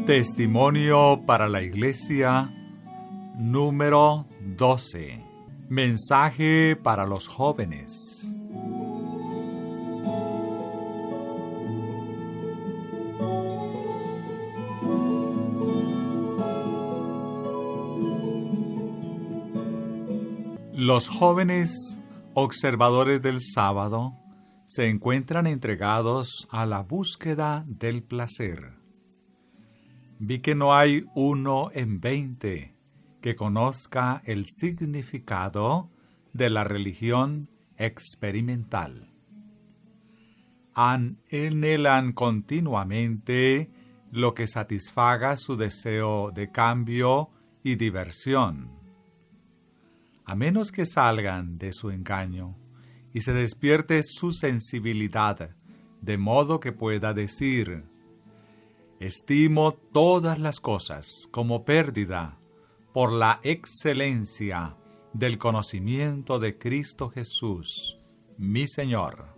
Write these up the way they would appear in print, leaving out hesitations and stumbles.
Testimonio para la Iglesia número 12. Mensaje para los jóvenes. Los jóvenes observadores del sábado se encuentran entregados a la búsqueda del placer. Vi que no hay 1 en 20 que conozca el significado de la religión experimental. Anhelan continuamente lo que satisfaga su deseo de cambio y diversión. A menos que salgan de su engaño y se despierte su sensibilidad, de modo que pueda decir: estimo todas las cosas como pérdida por la excelencia del conocimiento de Cristo Jesús, mi Señor.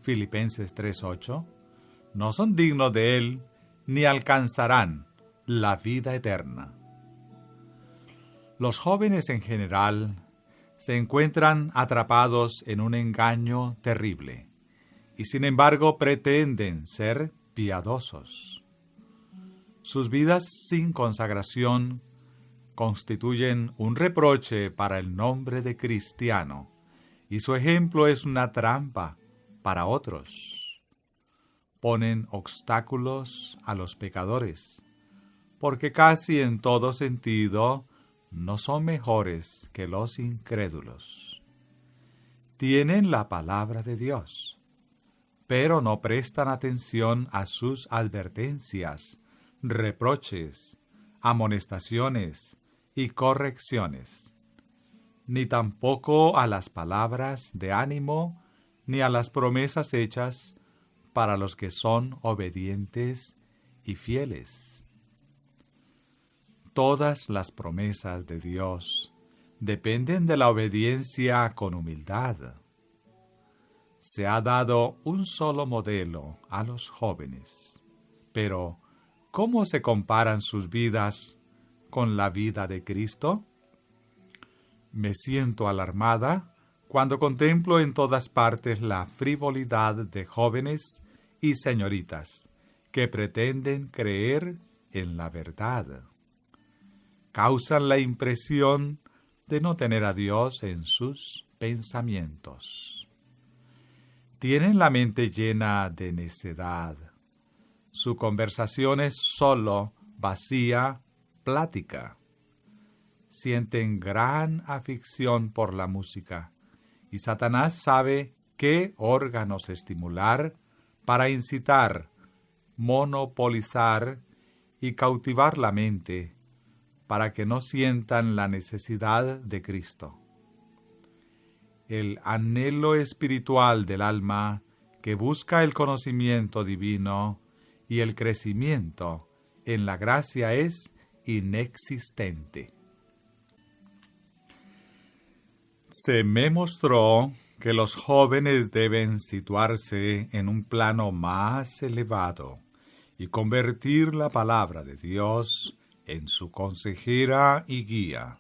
Filipenses 3:8. No son dignos de Él, ni alcanzarán la vida eterna. Los jóvenes en general se encuentran atrapados en un engaño terrible, y sin embargo pretenden ser piadosos. Sus vidas sin consagración constituyen un reproche para el nombre de cristiano, y su ejemplo es una trampa para otros. Ponen obstáculos a los pecadores, porque casi en todo sentido no son mejores que los incrédulos. Tienen la palabra de Dios, pero no prestan atención a sus advertencias, reproches, amonestaciones y correcciones, ni tampoco a las palabras de ánimo ni a las promesas hechas para los que son obedientes y fieles. Todas las promesas de Dios dependen de la obediencia con humildad. Se ha dado un solo modelo a los jóvenes, pero ¿cómo se comparan sus vidas con la vida de Cristo? Me siento alarmada cuando contemplo en todas partes la frivolidad de jóvenes y señoritas que pretenden creer en la verdad. Causan la impresión de no tener a Dios en sus pensamientos. Tienen la mente llena de necedad. Su conversación es solo vacía plática. Sienten gran afición por la música, y Satanás sabe qué órganos estimular para incitar, monopolizar y cautivar la mente, para que no sientan la necesidad de Cristo. El anhelo espiritual del alma que busca el conocimiento divino y el crecimiento en la gracia es inexistente. Se me mostró que los jóvenes deben situarse en un plano más elevado y convertir la palabra de Dios en su consejera y guía.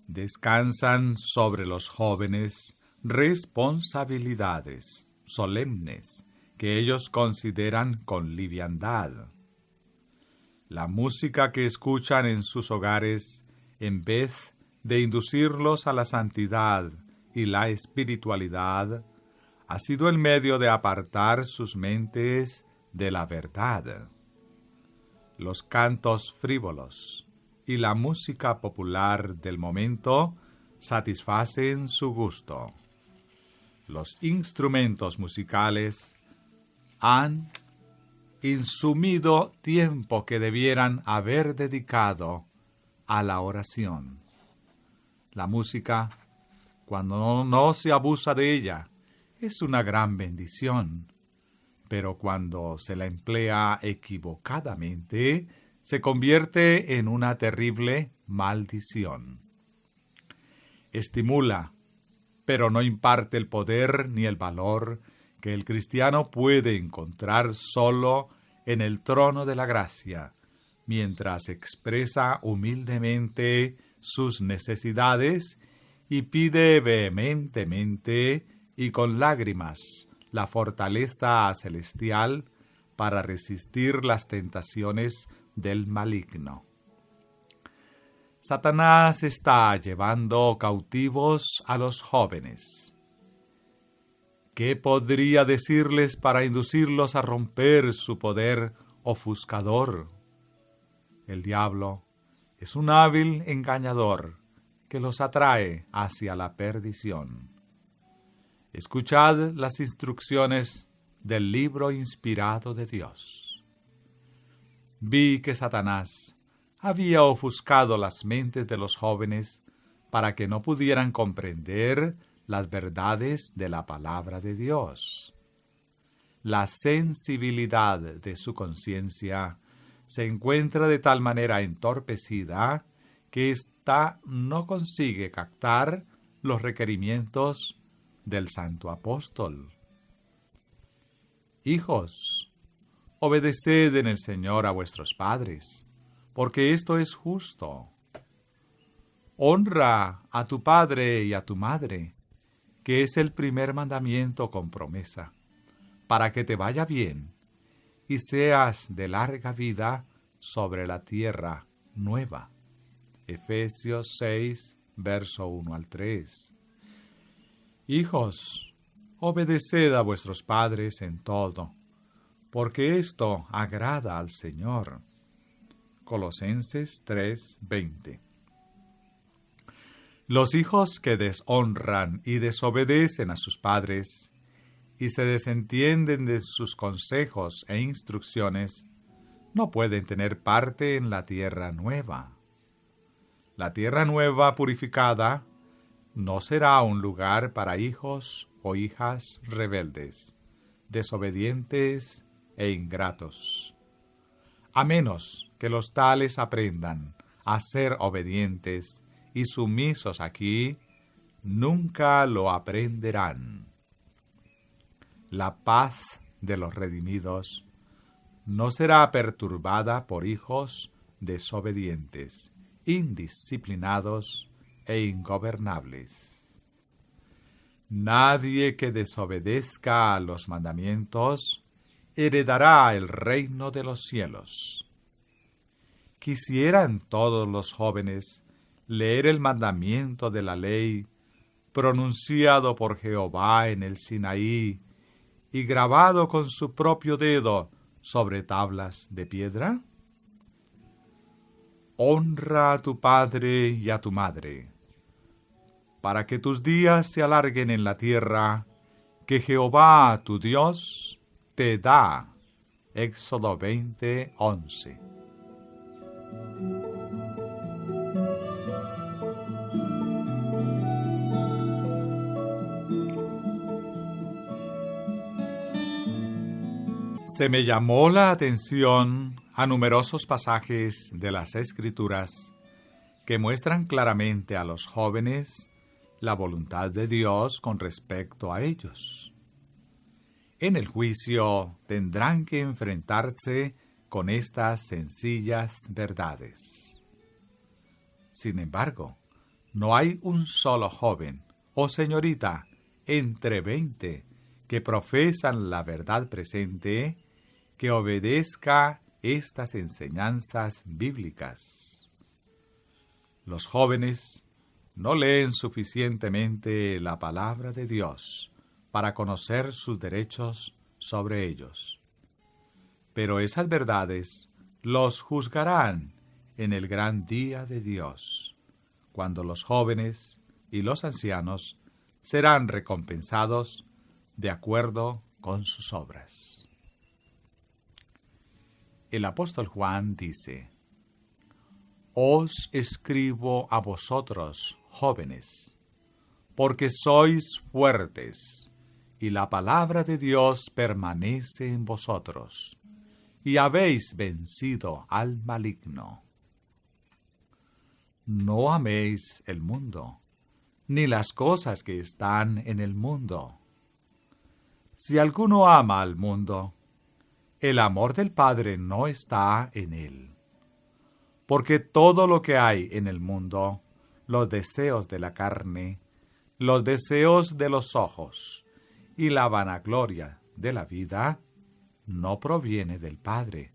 Descansan sobre los jóvenes responsabilidades solemnes que ellos consideran con liviandad. La música que escuchan en sus hogares, en vez de inducirlos a la santidad y la espiritualidad, ha sido el medio de apartar sus mentes de la verdad. Los cantos frívolos y la música popular del momento satisfacen su gusto. Los instrumentos musicales han insumido tiempo que debieran haber dedicado a la oración. La música, cuando no se abusa de ella, es una gran bendición, pero cuando se la emplea equivocadamente, se convierte en una terrible maldición. Estimula, pero no imparte el poder ni el valor que el cristiano puede encontrar solo en el trono de la gracia, mientras expresa humildemente sus necesidades y pide vehementemente y con lágrimas la fortaleza celestial para resistir las tentaciones del maligno. Satanás está llevando cautivos a los jóvenes. ¿Qué podría decirles para inducirlos a romper su poder ofuscador? El diablo es un hábil engañador que los atrae hacia la perdición. Escuchad las instrucciones del libro inspirado de Dios. Vi que Satanás había ofuscado las mentes de los jóvenes para que no pudieran comprender las verdades de la palabra de Dios. La sensibilidad de su conciencia se encuentra de tal manera entorpecida que ésta no consigue captar los requerimientos del santo apóstol. Hijos, obedeced en el Señor a vuestros padres, porque esto es justo. Honra a tu padre y a tu madre, que es el primer mandamiento con promesa, para que te vaya bien y seas de larga vida sobre la tierra nueva. Efesios 6, verso 1 al 3. Hijos, obedeced a vuestros padres en todo, porque esto agrada al Señor. Colosenses 3, 20. Los hijos que deshonran y desobedecen a sus padres y se desentienden de sus consejos e instrucciones, no pueden tener parte en la tierra nueva. La tierra nueva purificada no será un lugar para hijos o hijas rebeldes, desobedientes e ingratos. A menos que los tales aprendan a ser obedientes y sumisos aquí, nunca lo aprenderán. La paz de los redimidos no será perturbada por hijos desobedientes, indisciplinados e ingobernables. Nadie que desobedezca a los mandamientos heredará el reino de los cielos. Quisieran todos los jóvenes leer el mandamiento de la ley pronunciado por Jehová en el Sinaí y grabado con su propio dedo sobre tablas de piedra. Honra a tu padre y a tu madre, para que tus días se alarguen en la tierra que Jehová tu Dios te da. Éxodo 20, 11. Se me llamó la atención a numerosos pasajes de las Escrituras que muestran claramente a los jóvenes la voluntad de Dios con respecto a ellos. En el juicio tendrán que enfrentarse con estas sencillas verdades. Sin embargo, no hay un solo joven o señorita entre 20 que profesan la verdad presente que obedezca estas enseñanzas bíblicas. Los jóvenes no leen suficientemente la palabra de Dios para conocer sus derechos sobre ellos. Pero esas verdades los juzgarán en el gran día de Dios, cuando los jóvenes y los ancianos serán recompensados de acuerdo con sus obras. El apóstol Juan dice: Os escribo a vosotros, jóvenes, porque sois fuertes, y la palabra de Dios permanece en vosotros, y habéis vencido al maligno. No améis el mundo, ni las cosas que están en el mundo. Si alguno ama al mundo, el amor del Padre no está en él. Porque todo lo que hay en el mundo, los deseos de la carne, los deseos de los ojos y la vanagloria de la vida, no proviene del Padre,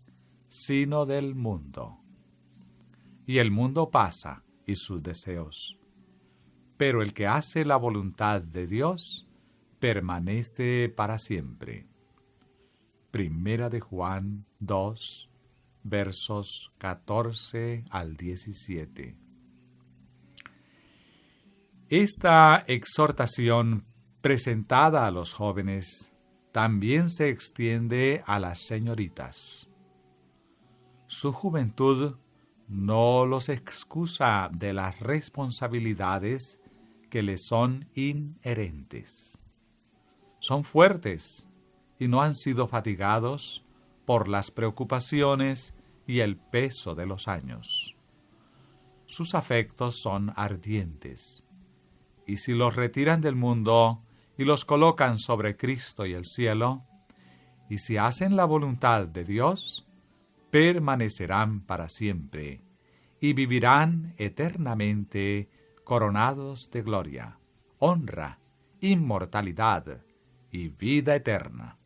sino del mundo. Y el mundo pasa y sus deseos, pero el que hace la voluntad de Dios permanece para siempre. Primera de Juan 2, versos 14 al 17. Esta exhortación presentada a los jóvenes también se extiende a las señoritas. Su juventud no los excusa de las responsabilidades que les son inherentes. Son fuertes y no han sido fatigados por las preocupaciones y el peso de los años. Sus afectos son ardientes, y si los retiran del mundo y los colocan sobre Cristo y el cielo, y si hacen la voluntad de Dios, permanecerán para siempre, y vivirán eternamente coronados de gloria, honra, inmortalidad y vida eterna.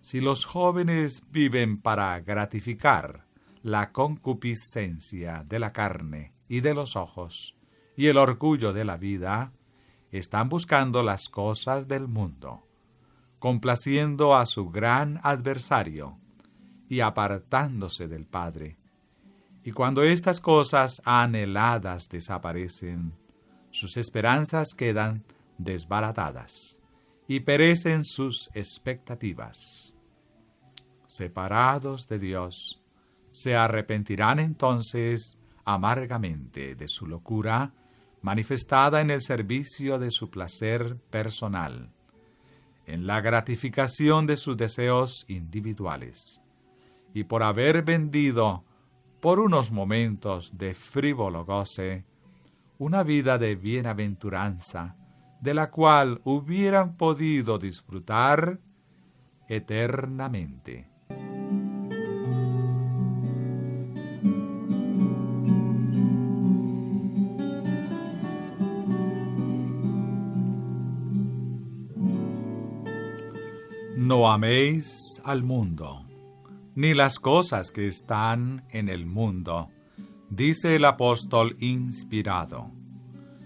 Si los jóvenes viven para gratificar la concupiscencia de la carne y de los ojos y el orgullo de la vida, están buscando las cosas del mundo, complaciendo a su gran adversario y apartándose del Padre. Y cuando estas cosas anheladas desaparecen, sus esperanzas quedan desbaratadas y perecen sus expectativas. Separados de Dios, se arrepentirán entonces amargamente de su locura, manifestada en el servicio de su placer personal, en la gratificación de sus deseos individuales, y por haber vendido por unos momentos de frívolo goce una vida de bienaventuranza, de la cual hubieran podido disfrutar eternamente. No améis al mundo, ni las cosas que están en el mundo, dice el apóstol inspirado.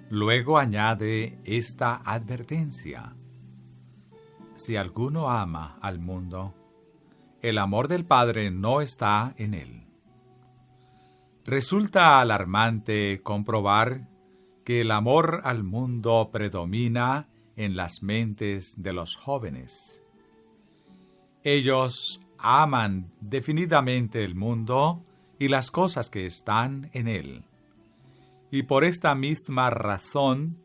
Luego añade esta advertencia: si alguno ama al mundo, el amor del Padre no está en él. Resulta alarmante comprobar que el amor al mundo predomina en las mentes de los jóvenes. Ellos aman definidamente el mundo y las cosas que están en él. Y por esta misma razón,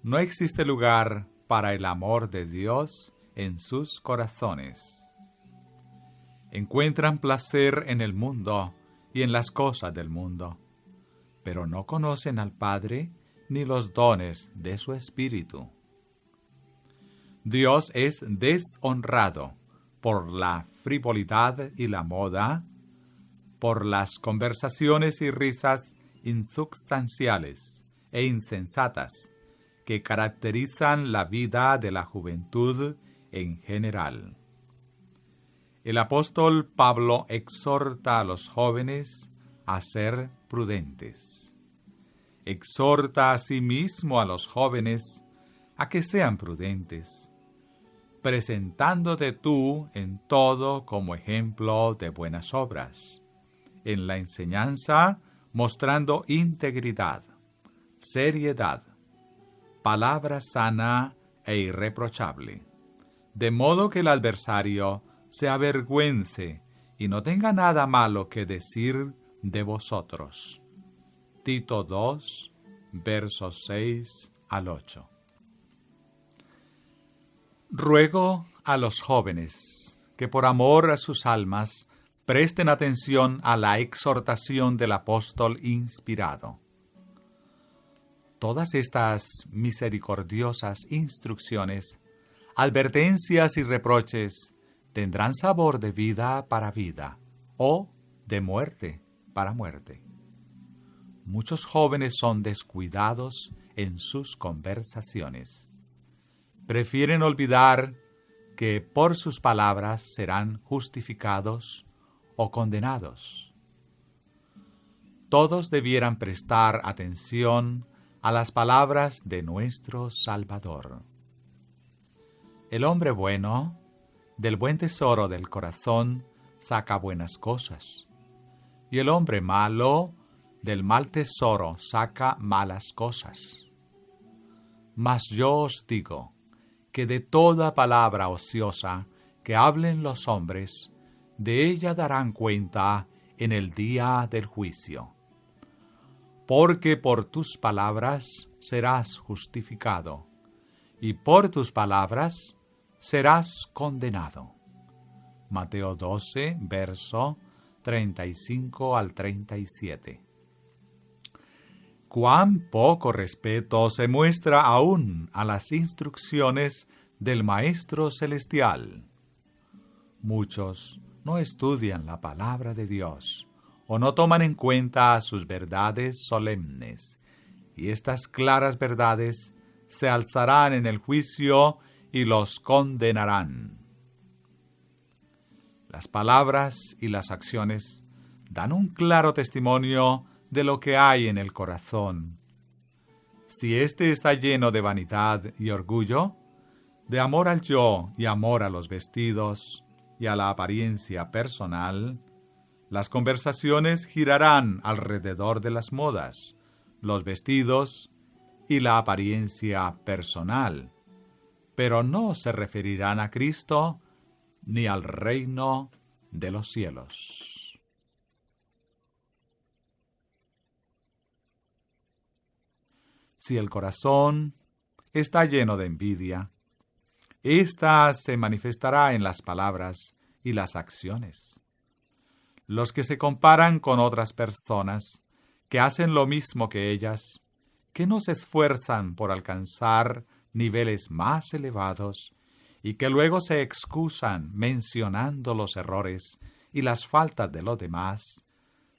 no existe lugar para el amor de Dios en sus corazones. Encuentran placer en el mundo y en las cosas del mundo, pero no conocen al Padre ni los dones de su Espíritu. Dios es deshonrado por la frivolidad y la moda, por las conversaciones y risas insubstanciales e insensatas que caracterizan la vida de la juventud en general. El apóstol Pablo exhorta a los jóvenes a ser prudentes. Exhorta asimismo a los jóvenes a que sean prudentes, presentándote tú en todo como ejemplo de buenas obras, en la enseñanza mostrando integridad, seriedad, palabra sana e irreprochable, de modo que el adversario se avergüence y no tenga nada malo que decir de vosotros. Tito 2, versos 6 al 8. Ruego a los jóvenes que por amor a sus almas presten atención a la exhortación del apóstol inspirado. Todas estas misericordiosas instrucciones, advertencias y reproches tendrán sabor de vida para vida o de muerte para muerte. Muchos jóvenes son descuidados en sus conversaciones. Prefieren olvidar que por sus palabras serán justificados o condenados. Todos debieran prestar atención a las palabras de nuestro Salvador. El hombre bueno, del buen tesoro del corazón, saca buenas cosas, y el hombre malo, del mal tesoro, saca malas cosas. Mas yo os digo, que de toda palabra ociosa que hablen los hombres, de ella darán cuenta en el día del juicio. Porque por tus palabras serás justificado, y por tus palabras serás condenado. Mateo 12, verso 35 al 37. Cuán poco respeto se muestra aún a las instrucciones del Maestro Celestial. Muchos no estudian la palabra de Dios o no toman en cuenta sus verdades solemnes, y estas claras verdades se alzarán en el juicio y los condenarán. Las palabras y las acciones dan un claro testimonio de lo que hay en el corazón. Si éste está lleno de vanidad y orgullo, de amor al yo y amor a los vestidos y a la apariencia personal, las conversaciones girarán alrededor de las modas, los vestidos y la apariencia personal, pero no se referirán a Cristo ni al reino de los cielos. Si el corazón está lleno de envidia, ésta se manifestará en las palabras y las acciones. Los que se comparan con otras personas, que hacen lo mismo que ellas, que no se esfuerzan por alcanzar niveles más elevados, y que luego se excusan mencionando los errores y las faltas de los demás,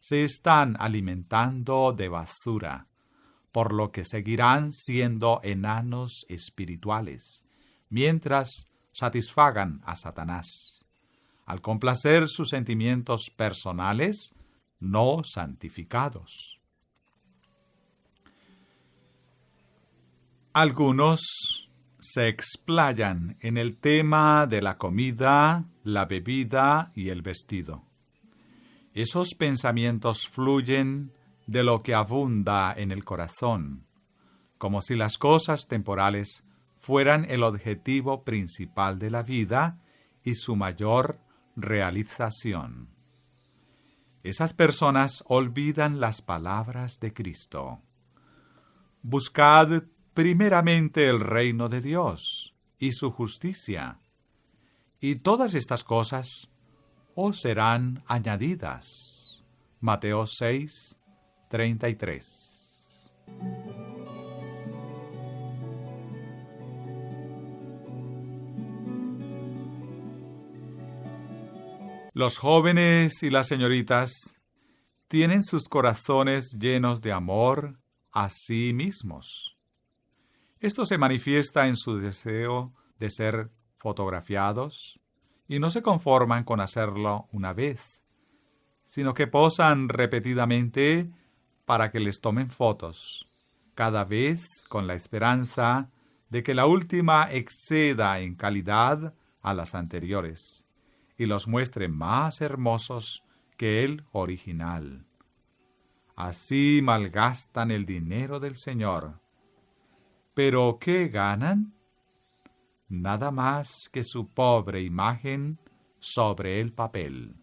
se están alimentando de basura, por lo que seguirán siendo enanos espirituales, mientras satisfagan a Satanás, al complacer sus sentimientos personales no santificados. Algunos se explayan en el tema de la comida, la bebida y el vestido. Esos pensamientos fluyen de lo que abunda en el corazón, como si las cosas temporales fueran el objetivo principal de la vida y su mayor realización. Esas personas olvidan las palabras de Cristo. Buscad primeramente el reino de Dios y su justicia, y todas estas cosas os serán añadidas. Mateo 6, 33. Los jóvenes y las señoritas tienen sus corazones llenos de amor a sí mismos. Esto se manifiesta en su deseo de ser fotografiados y no se conforman con hacerlo una vez, sino que posan repetidamente para que les tomen fotos, cada vez con la esperanza de que la última exceda en calidad a las anteriores y los muestre más hermosos que el original. Así malgastan el dinero del Señor. ¿Pero qué ganan? Nada más que su pobre imagen sobre el papel.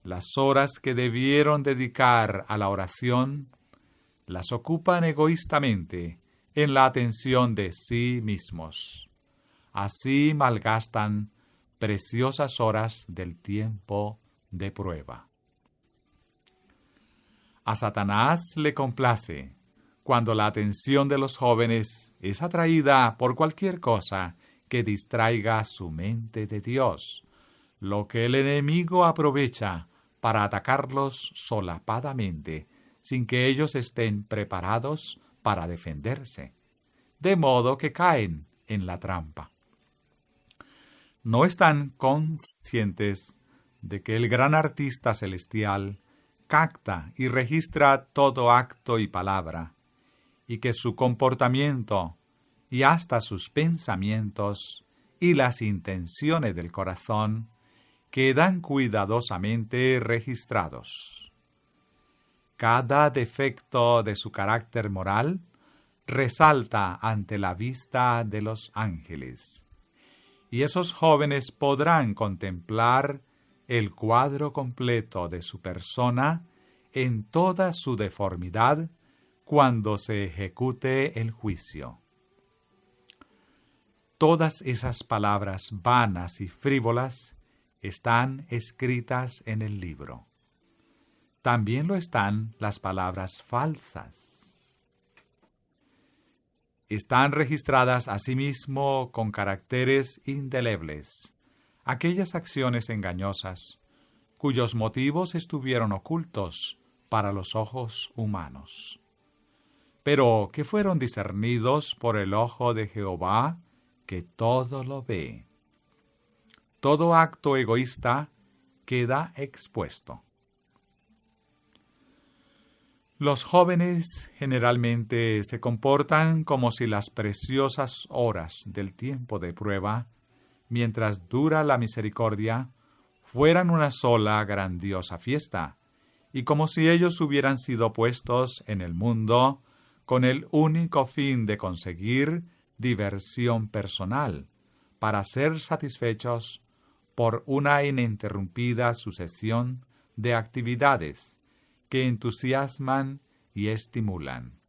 Las horas que debieron dedicar a la oración las ocupan egoístamente en la atención de sí mismos. Así malgastan preciosas horas del tiempo de prueba. A Satanás le complace cuando la atención de los jóvenes es atraída por cualquier cosa que distraiga su mente de Dios, lo que el enemigo aprovecha para atacarlos solapadamente, sin que ellos estén preparados para defenderse, de modo que caen en la trampa. No están conscientes de que el gran artista celestial capta y registra todo acto y palabra, y que su comportamiento y hasta sus pensamientos y las intenciones del corazón quedan cuidadosamente registrados. Cada defecto de su carácter moral resalta ante la vista de los ángeles, y esos jóvenes podrán contemplar el cuadro completo de su persona en toda su deformidad cuando se ejecute el juicio. Todas esas palabras vanas y frívolas están escritas en el libro. También lo están las palabras falsas. Están registradas asimismo con caracteres indelebles aquellas acciones engañosas cuyos motivos estuvieron ocultos para los ojos humanos, pero que fueron discernidos por el ojo de Jehová, que todo lo ve. Todo acto egoísta queda expuesto. Los jóvenes generalmente se comportan como si las preciosas horas del tiempo de prueba, mientras dura la misericordia, fueran una sola grandiosa fiesta, y como si ellos hubieran sido puestos en el mundo con el único fin de conseguir diversión personal, para ser satisfechos por una ininterrumpida sucesión de actividades que entusiasman y estimulan.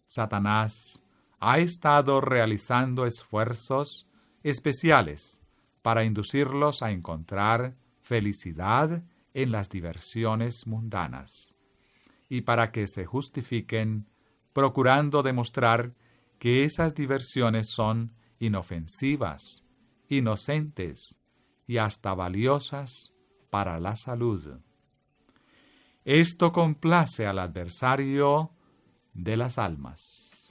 Satanás ha estado realizando esfuerzos especiales para inducirlos a encontrar felicidad en las diversiones mundanas, y para que se justifiquen procurando demostrar que esas diversiones son inofensivas, inocentes y hasta valiosas para la salud. Esto complace al adversario de las almas.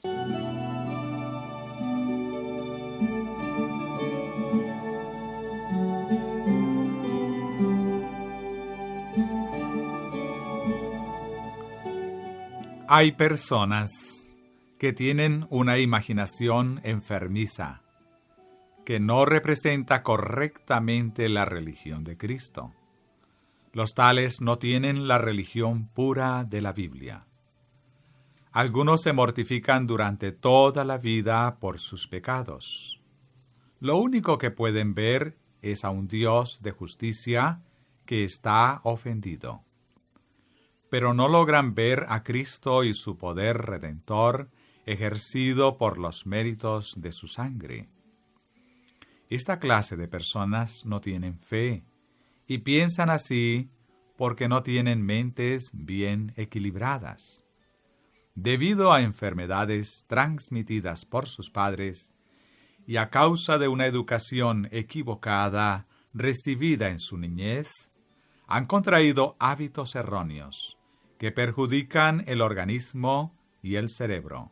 Hay personas que tienen una imaginación enfermiza, que no representa correctamente la religión de Cristo. Los tales no tienen la religión pura de la Biblia. Algunos se mortifican durante toda la vida por sus pecados. Lo único que pueden ver es a un Dios de justicia que está ofendido. Pero no logran ver a Cristo y su poder redentor ejercido por los méritos de su sangre. Esta clase de personas no tienen fe, y piensan así porque no tienen mentes bien equilibradas. Debido a enfermedades transmitidas por sus padres y a causa de una educación equivocada recibida en su niñez, han contraído hábitos erróneos que perjudican el organismo y el cerebro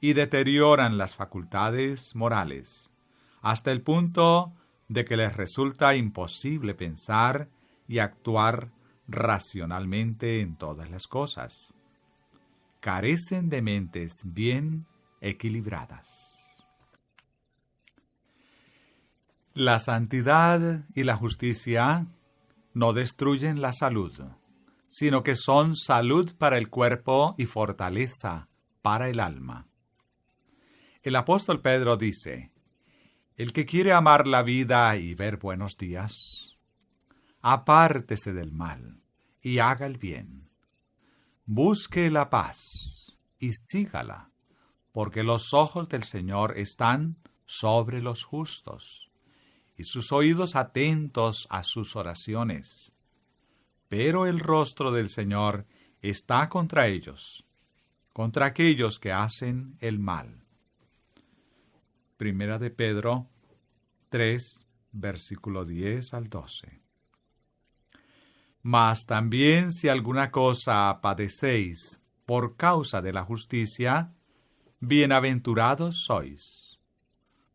y deterioran las facultades morales, hasta el punto de que les resulta imposible pensar y actuar racionalmente en todas las cosas. Carecen de mentes bien equilibradas. La santidad y la justicia no destruyen la salud, sino que son salud para el cuerpo y fortaleza para el alma. El apóstol Pedro dice: el que quiere amar la vida y ver buenos días, apártese del mal y haga el bien. Busque la paz y sígala, porque los ojos del Señor están sobre los justos, y sus oídos atentos a sus oraciones. Pero el rostro del Señor está contra ellos, contra aquellos que hacen el mal. Primera de Pedro 3, versículo 10 al 12. Mas también si alguna cosa padecéis por causa de la justicia, bienaventurados sois.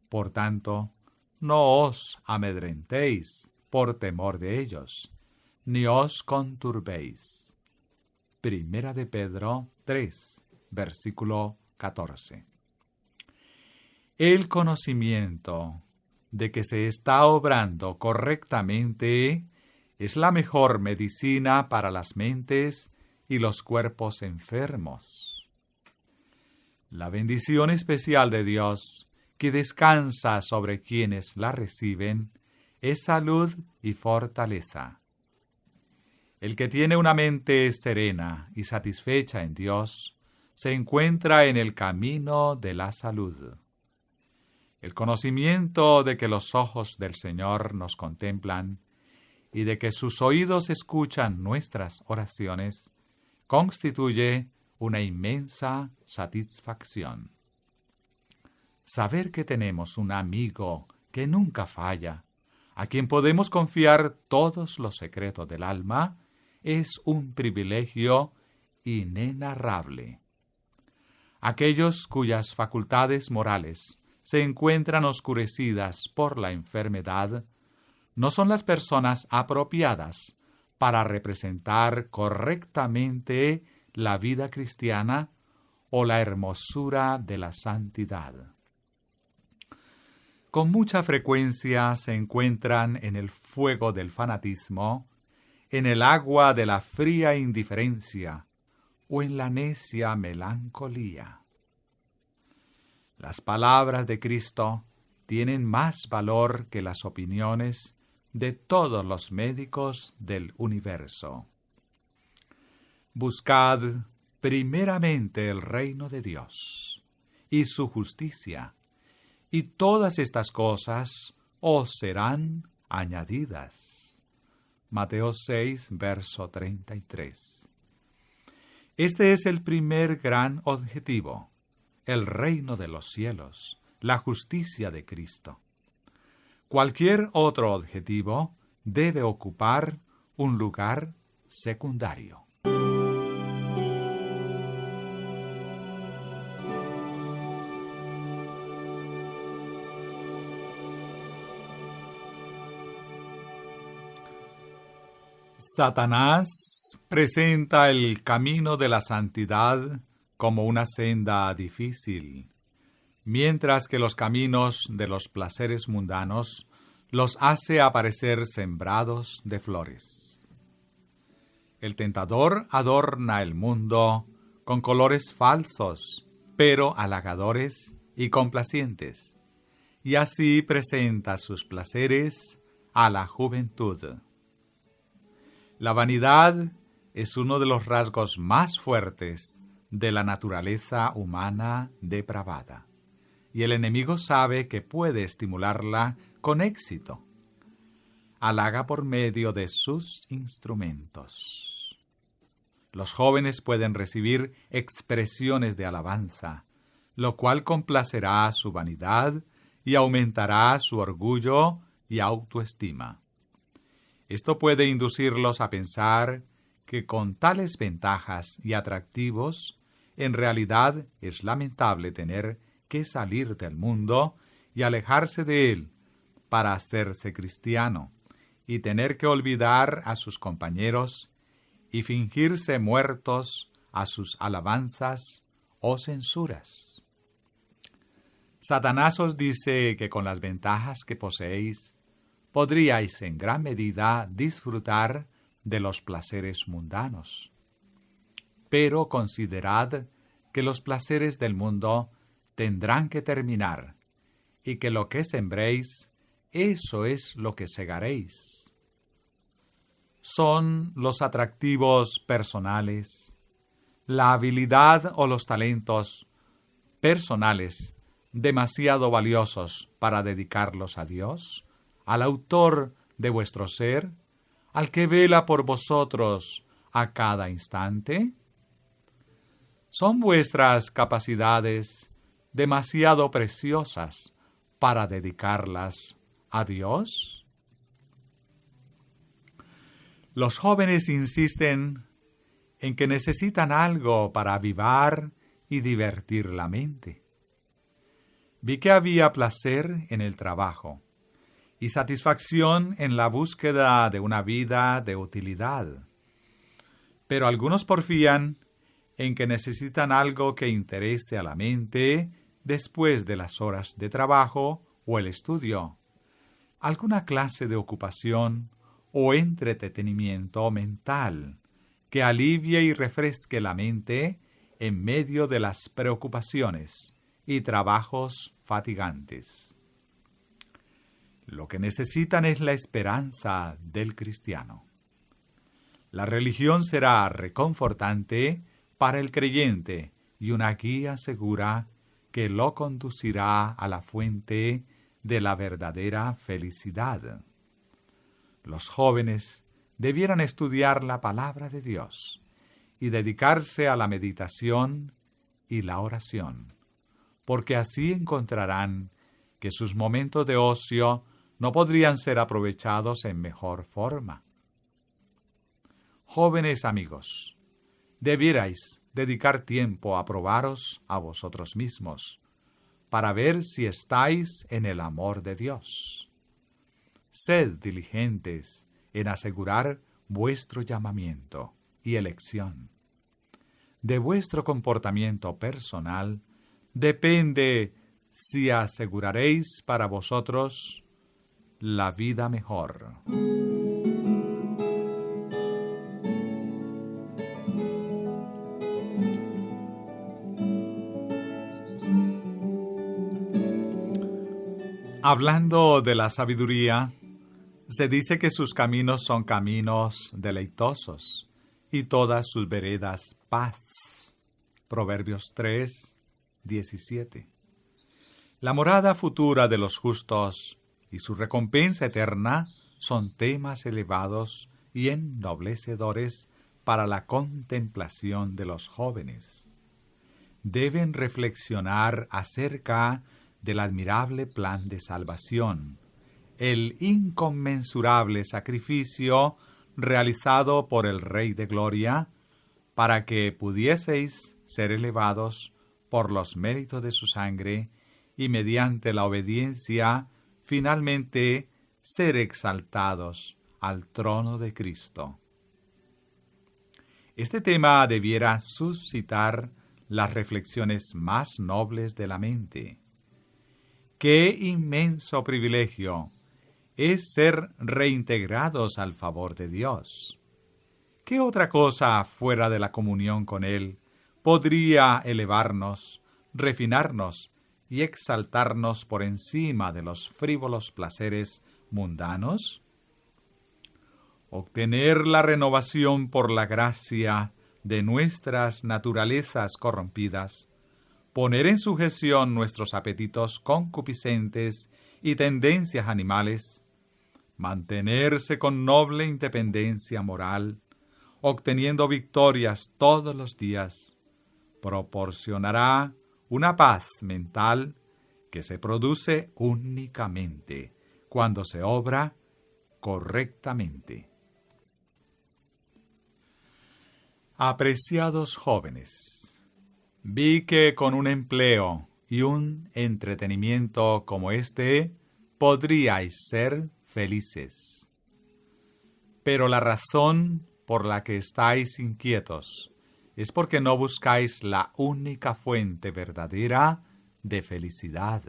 Por tanto, no os amedrentéis por temor de ellos, ni os conturbéis. Primera de Pedro 3, versículo 14. El conocimiento de que se está obrando correctamente es la mejor medicina para las mentes y los cuerpos enfermos. La bendición especial de Dios, que descansa sobre quienes la reciben, es salud y fortaleza. El que tiene una mente serena y satisfecha en Dios, se encuentra en el camino de la salud. El conocimiento de que los ojos del Señor nos contemplan y de que sus oídos escuchan nuestras oraciones, constituye una inmensa satisfacción. Saber que tenemos un amigo que nunca falla, a quien podemos confiar todos los secretos del alma, es un privilegio inenarrable. Aquellos cuyas facultades morales se encuentran oscurecidas por la enfermedad, no son las personas apropiadas para representar correctamente la vida cristiana o la hermosura de la santidad. Con mucha frecuencia se encuentran en el fuego del fanatismo, en el agua de la fría indiferencia o en la necia melancolía. Las palabras de Cristo tienen más valor que las opiniones de todos los médicos del universo. Buscad primeramente el reino de Dios y su justicia, y todas estas cosas os serán añadidas. Mateo 6, verso 33. Este es el primer gran objetivo, el reino de los cielos, la justicia de Cristo. Cualquier otro objetivo debe ocupar un lugar secundario. Satanás presenta el camino de la santidad como una senda difícil, mientras que los caminos de los placeres mundanos los hace aparecer sembrados de flores. El tentador adorna el mundo con colores falsos, pero halagadores y complacientes, y así presenta sus placeres a la juventud. La vanidad es uno de los rasgos más fuertes de la naturaleza humana depravada, y el enemigo sabe que puede estimularla con éxito. Halaga por medio de sus instrumentos. Los jóvenes pueden recibir expresiones de alabanza, lo cual complacerá su vanidad y aumentará su orgullo y autoestima. Esto puede inducirlos a pensar que con tales ventajas y atractivos, en realidad es lamentable tener que salir del mundo y alejarse de él para hacerse cristiano, y tener que olvidar a sus compañeros y fingirse muertos a sus alabanzas o censuras. Satanás os dice que con las ventajas que poseéis, podríais en gran medida disfrutar de los placeres mundanos. Pero considerad que los placeres del mundo tendrán que terminar, y que lo que sembréis, eso es lo que segaréis. Son los atractivos personales, la habilidad o los talentos personales demasiado valiosos para dedicarlos a Dios, al autor de vuestro ser, al que vela por vosotros a cada instante? ¿Son vuestras capacidades demasiado preciosas para dedicarlas a Dios? Los jóvenes insisten en que necesitan algo para avivar y divertir la mente. Vi que había placer en el trabajo y satisfacción en la búsqueda de una vida de utilidad. Pero algunos porfían en que necesitan algo que interese a la mente después de las horas de trabajo o el estudio, alguna clase de ocupación o entretenimiento mental que alivie y refresque la mente en medio de las preocupaciones y trabajos fatigantes. Lo que necesitan es la esperanza del cristiano. La religión será reconfortante para el creyente y una guía segura que lo conducirá a la fuente de la verdadera felicidad. Los jóvenes debieran estudiar la palabra de Dios y dedicarse a la meditación y la oración, porque así encontrarán que sus momentos de ocio no podrían ser aprovechados en mejor forma. Jóvenes amigos, debierais dedicar tiempo a probaros a vosotros mismos, para ver si estáis en el amor de Dios. Sed diligentes en asegurar vuestro llamamiento y elección. De vuestro comportamiento personal depende si aseguraréis para vosotros la vida mejor. Hablando de la sabiduría, se dice que sus caminos son caminos deleitosos y todas sus veredas paz. Proverbios 3, 17. La morada futura de los justos y su recompensa eterna son temas elevados y ennoblecedores para la contemplación de los jóvenes. Deben reflexionar acerca del admirable plan de salvación, el inconmensurable sacrificio realizado por el Rey de Gloria, para que pudieseis ser elevados por los méritos de su sangre y mediante la obediencia finalmente ser exaltados al trono de Cristo. Este tema debiera suscitar las reflexiones más nobles de la mente. ¡Qué inmenso privilegio es ser reintegrados al favor de Dios! ¿Qué otra cosa fuera de la comunión con Él podría elevarnos, refinarnos y exaltarnos por encima de los frívolos placeres mundanos? Obtener la renovación por la gracia de nuestras naturalezas corrompidas, poner en sujeción nuestros apetitos concupiscentes y tendencias animales, mantenerse con noble independencia moral, obteniendo victorias todos los días, proporcionará una paz mental que se produce únicamente cuando se obra correctamente. Apreciados jóvenes, vi que con un empleo y un entretenimiento como este podríais ser felices. Pero la razón por la que estáis inquietos es porque no buscáis la única fuente verdadera de felicidad.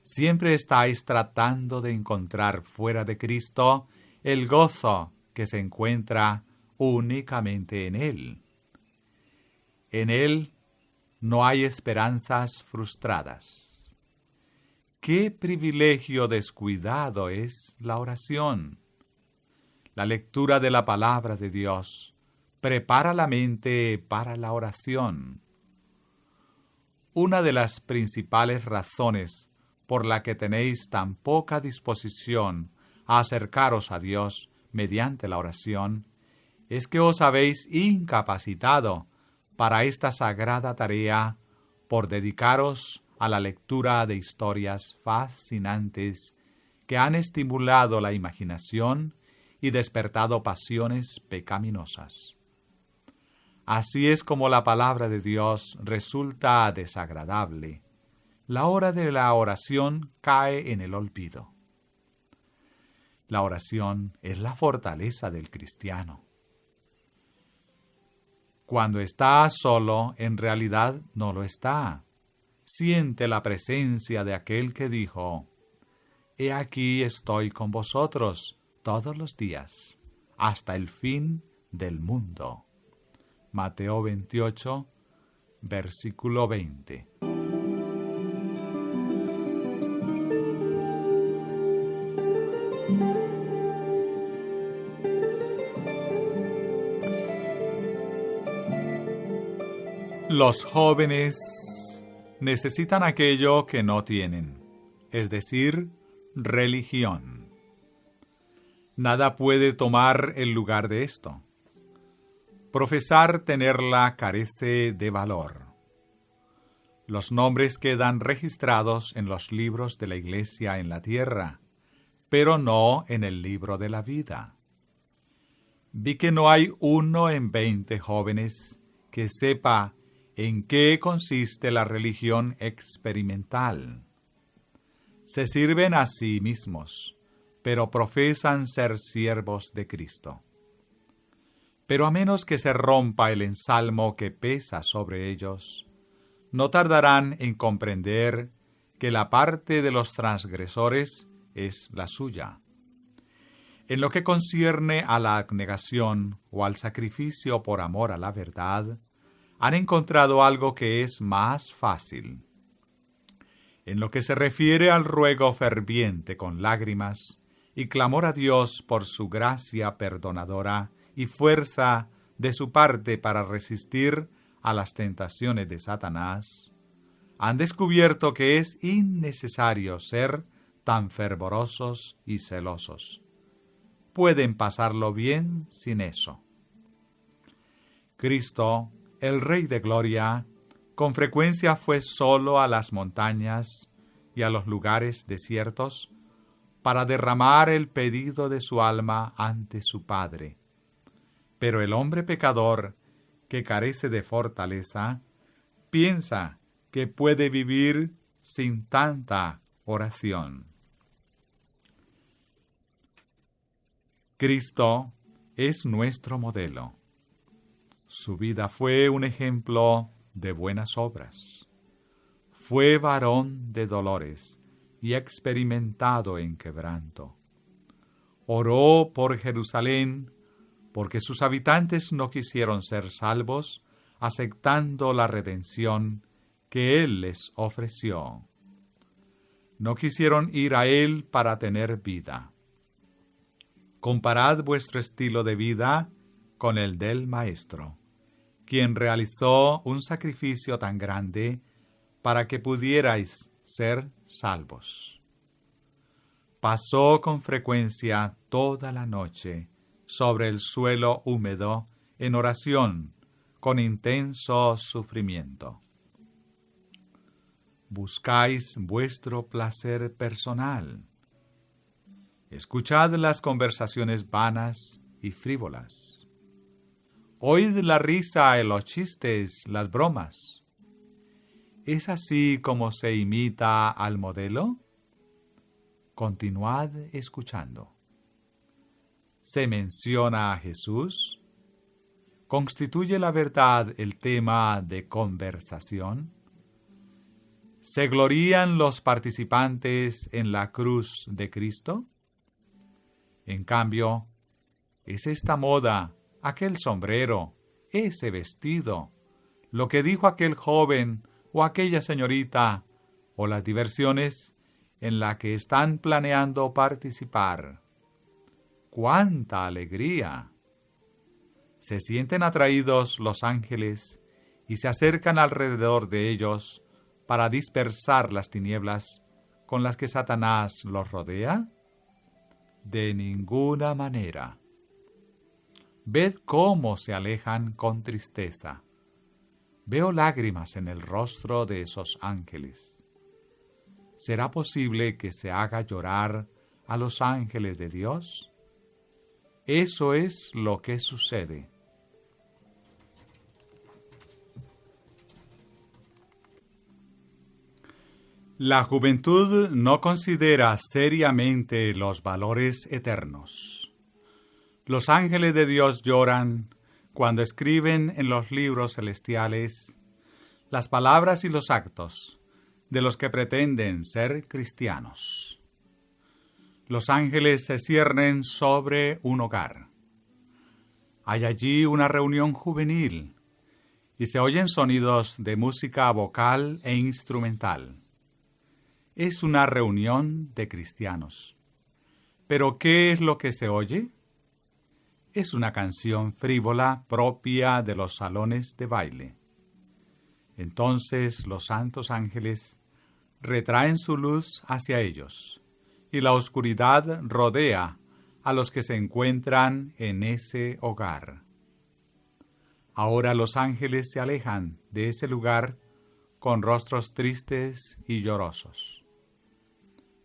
Siempre estáis tratando de encontrar fuera de Cristo el gozo que se encuentra únicamente en Él. En Él no hay esperanzas frustradas. ¡Qué privilegio descuidado es la oración! La lectura de la palabra de Dios prepara la mente para la oración. Una de las principales razones por la que tenéis tan poca disposición a acercaros a Dios mediante la oración es que os habéis incapacitado para esta sagrada tarea por dedicaros a la lectura de historias fascinantes que han estimulado la imaginación y despertado pasiones pecaminosas. Así es como la palabra de Dios resulta desagradable. La hora de la oración cae en el olvido. La oración es la fortaleza del cristiano. Cuando está solo, en realidad no lo está. Siente la presencia de aquel que dijo: «He aquí estoy con vosotros todos los días, hasta el fin del mundo». Mateo 28, versículo 20. Los jóvenes necesitan aquello que no tienen, es decir, religión. Nada puede tomar el lugar de esto. Profesar tenerla carece de valor. Los nombres quedan registrados en los libros de la Iglesia en la tierra, pero no en el libro de la vida. Vi que no hay 1 en 20 jóvenes que sepa en qué consiste la religión experimental. Se sirven a sí mismos, pero profesan ser siervos de Cristo. Pero a menos que se rompa el ensalmo que pesa sobre ellos, no tardarán en comprender que la parte de los transgresores es la suya. En lo que concierne a la abnegación o al sacrificio por amor a la verdad, han encontrado algo que es más fácil. En lo que se refiere al ruego ferviente con lágrimas y clamor a Dios por su gracia perdonadora y fuerza de su parte para resistir a las tentaciones de Satanás, han descubierto que es innecesario ser tan fervorosos y celosos. Pueden pasarlo bien sin eso. Cristo, el Rey de Gloria, con frecuencia fue solo a las montañas y a los lugares desiertos para derramar el pedido de su alma ante su Padre. Pero el hombre pecador, que carece de fortaleza, piensa que puede vivir sin tanta oración. Cristo es nuestro modelo. Su vida fue un ejemplo de buenas obras. Fue varón de dolores y experimentado en quebranto. Oró por Jerusalén porque sus habitantes no quisieron ser salvos, aceptando la redención que Él les ofreció. No quisieron ir a Él para tener vida. Comparad vuestro estilo de vida con el del Maestro, quien realizó un sacrificio tan grande para que pudierais ser salvos. Pasó con frecuencia toda la noche sobre el suelo húmedo en oración, con intenso sufrimiento. Buscáis vuestro placer personal. Escuchad las conversaciones vanas y frívolas. Oíd la risa y los chistes, las bromas. ¿Es así como se imita al modelo? Continuad escuchando. ¿Se menciona a Jesús? ¿Constituye la verdad el tema de conversación? ¿Se glorían los participantes en la cruz de Cristo? En cambio, ¿es esta moda, aquel sombrero, ese vestido, lo que dijo aquel joven o aquella señorita, o las diversiones en las que están planeando participar? ¡Cuánta alegría! Se sienten atraídos los ángeles y se acercan alrededor de ellos para dispersar las tinieblas con las que Satanás los rodea. De ninguna manera. Ved cómo se alejan con tristeza. Veo lágrimas en el rostro de esos ángeles. ¿será posible que se haga llorar a los ángeles de Dios? Eso es lo que sucede. La juventud no considera seriamente los valores eternos. Los ángeles de Dios lloran cuando escriben en los libros celestiales las palabras y los actos de los que pretenden ser cristianos. Los ángeles se ciernen sobre un hogar. Hay allí una reunión juvenil y se oyen sonidos de música vocal e instrumental. Es una reunión de cristianos. ¿Pero qué es lo que se oye? Es una canción frívola propia de los salones de baile. Entonces los santos ángeles retraen su luz hacia ellos, y la oscuridad rodea a los que se encuentran en ese hogar. Ahora los ángeles se alejan de ese lugar con rostros tristes y llorosos.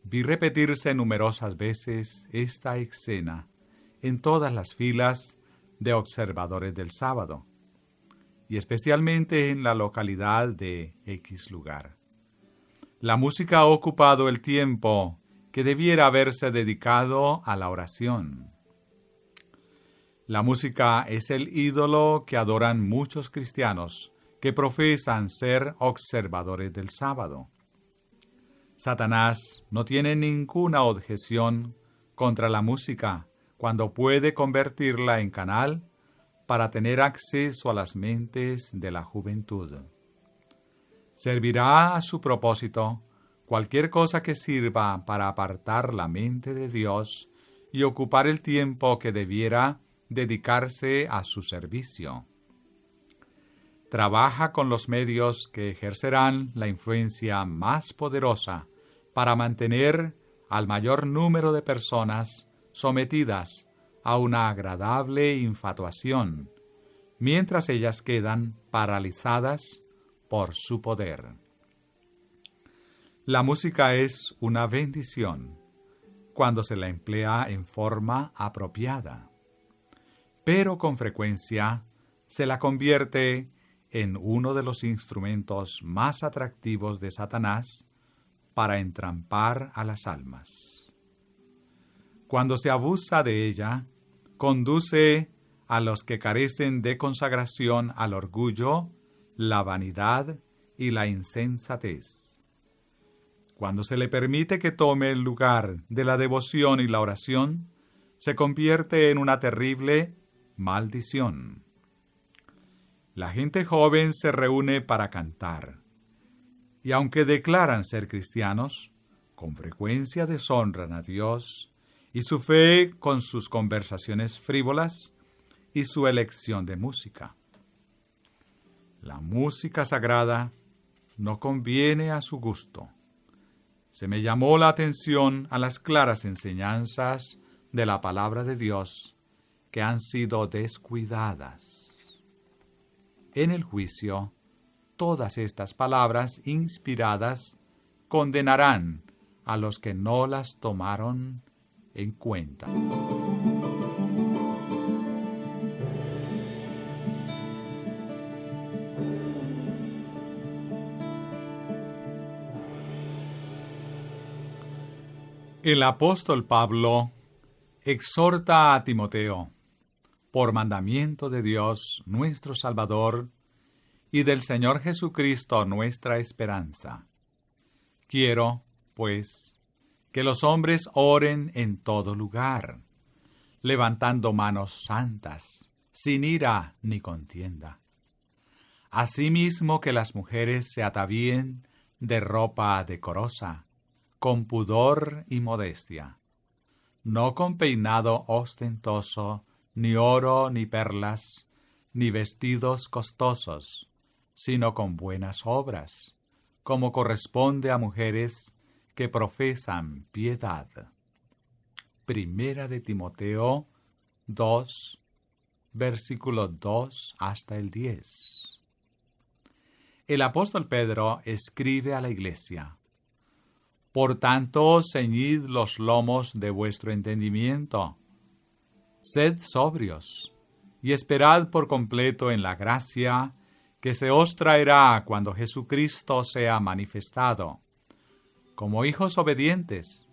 Vi repetirse numerosas veces esta escena en todas las filas de observadores del sábado, y especialmente en la localidad de X lugar. La música ha ocupado el tiempo que debiera haberse dedicado a la oración. La música es el ídolo que adoran muchos cristianos que profesan ser observadores del sábado. Satanás no tiene ninguna objeción contra la música cuando puede convertirla en canal para tener acceso a las mentes de la juventud. Servirá a su propósito cualquier cosa que sirva para apartar la mente de Dios y ocupar el tiempo que debiera dedicarse a su servicio. Trabaja con los medios que ejercerán la influencia más poderosa para mantener al mayor número de personas sometidas a una agradable infatuación, mientras ellas quedan paralizadas por su poder. La música es una bendición cuando se la emplea en forma apropiada, pero con frecuencia se la convierte en uno de los instrumentos más atractivos de Satanás para entrampar a las almas. Cuando se abusa de ella, conduce a los que carecen de consagración al orgullo, la vanidad y la insensatez. Cuando se le permite que tome el lugar de la devoción y la oración, se convierte en una terrible maldición. La gente joven se reúne para cantar, y aunque declaran ser cristianos, con frecuencia deshonran a Dios y su fe con sus conversaciones frívolas y su elección de música. La música sagrada no conviene a su gusto. Se me llamó la atención a las claras enseñanzas de la palabra de Dios que han sido descuidadas. En el juicio, todas estas palabras inspiradas condenarán a los que no las tomaron en cuenta. El apóstol Pablo exhorta a Timoteo, por mandamiento de Dios nuestro Salvador y del Señor Jesucristo nuestra esperanza. Quiero, pues, que los hombres oren en todo lugar, levantando manos santas, sin ira ni contienda. Asimismo que las mujeres se atavíen de ropa decorosa, con pudor y modestia, no con peinado ostentoso, ni oro, ni perlas, ni vestidos costosos, sino con buenas obras, como corresponde a mujeres que profesan piedad. Primera de Timoteo 2, versículo 2 hasta el 10. El apóstol Pedro escribe a la iglesia: Por tanto, ceñid los lomos de vuestro entendimiento. Sed sobrios, y esperad por completo en la gracia que se os traerá cuando Jesucristo sea manifestado. Como hijos obedientes,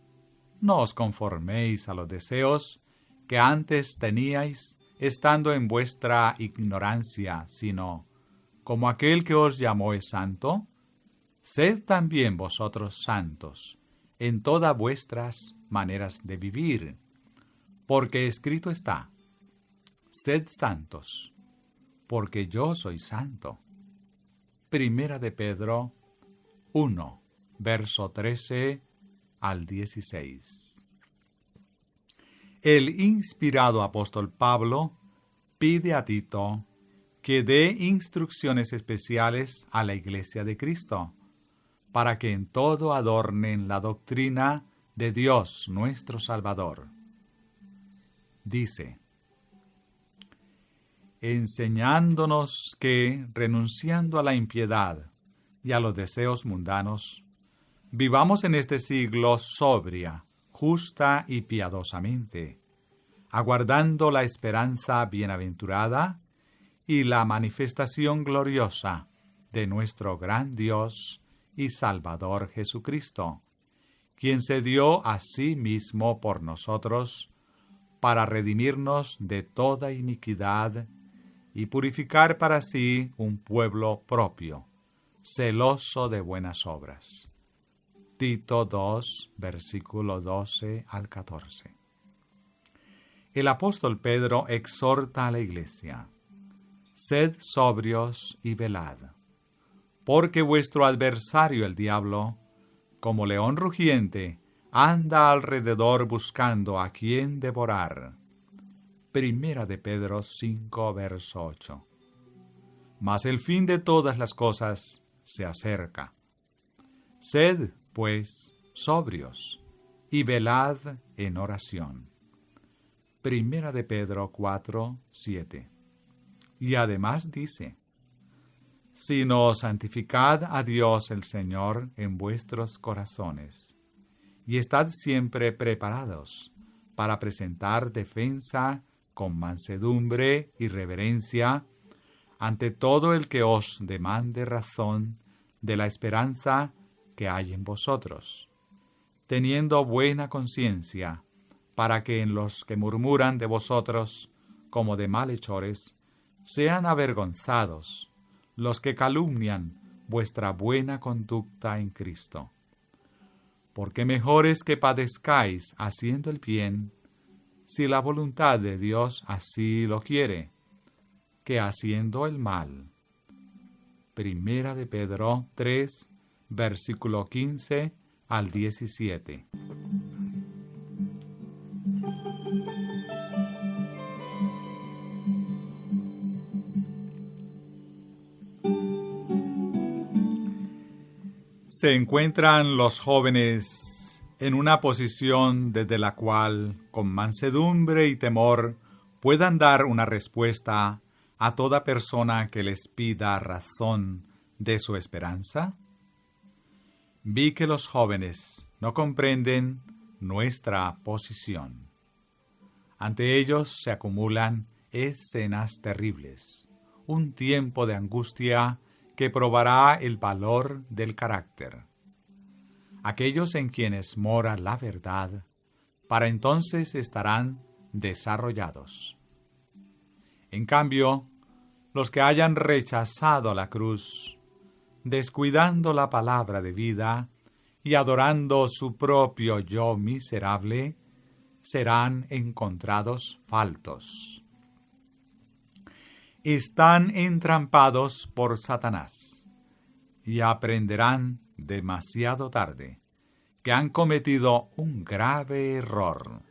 no os conforméis a los deseos que antes teníais estando en vuestra ignorancia, sino, como aquel que os llamó es santo, sed también vosotros santos en todas vuestras maneras de vivir, porque escrito está, sed santos, porque yo soy santo. Primera de Pedro 1, verso 13 al 16. El inspirado apóstol Pablo pide a Tito que dé instrucciones especiales a la Iglesia de Cristo, para que en todo adornen la doctrina de Dios nuestro Salvador. Dice, enseñándonos que, renunciando a la impiedad y a los deseos mundanos, vivamos en este siglo sobria, justa y piadosamente, aguardando la esperanza bienaventurada y la manifestación gloriosa de nuestro gran Dios y Salvador Jesucristo, quien se dio a sí mismo por nosotros para redimirnos de toda iniquidad y purificar para sí un pueblo propio, celoso de buenas obras. Tito 2, versículo 12 al 14. El apóstol Pedro exhorta a la iglesia: sed sobrios y velad, porque vuestro adversario el diablo, como león rugiente, anda alrededor buscando a quien devorar. Primera de Pedro 5, verso 8. Mas el fin de todas las cosas se acerca. Sed, pues, sobrios, y velad en oración. Primera de Pedro 4, 7. Y además dice, sino santificad a Dios el Señor en vuestros corazones, y estad siempre preparados para presentar defensa con mansedumbre y reverencia ante todo el que os demande razón de la esperanza que hay en vosotros, teniendo buena conciencia, para que en los que murmuran de vosotros como de malhechores, sean avergonzados los que calumnian vuestra buena conducta en Cristo. Porque mejor es que padezcáis haciendo el bien, si la voluntad de Dios así lo quiere, que haciendo el mal. Primera de Pedro 3, versículo 15 al 17. Se encuentran los jóvenes en una posición desde la cual, con mansedumbre y temor, puedan dar una respuesta a toda persona que les pida razón de su esperanza. Vi que los jóvenes no comprenden nuestra posición. Ante ellos se acumulan escenas terribles, un tiempo de angustia que probará el valor del carácter. Aquellos en quienes mora la verdad, para entonces estarán desarrollados. En cambio, los que hayan rechazado la cruz, descuidando la palabra de vida y adorando su propio yo miserable, serán encontrados faltos. Están entrampados por Satanás y aprenderán demasiado tarde que han cometido un grave error.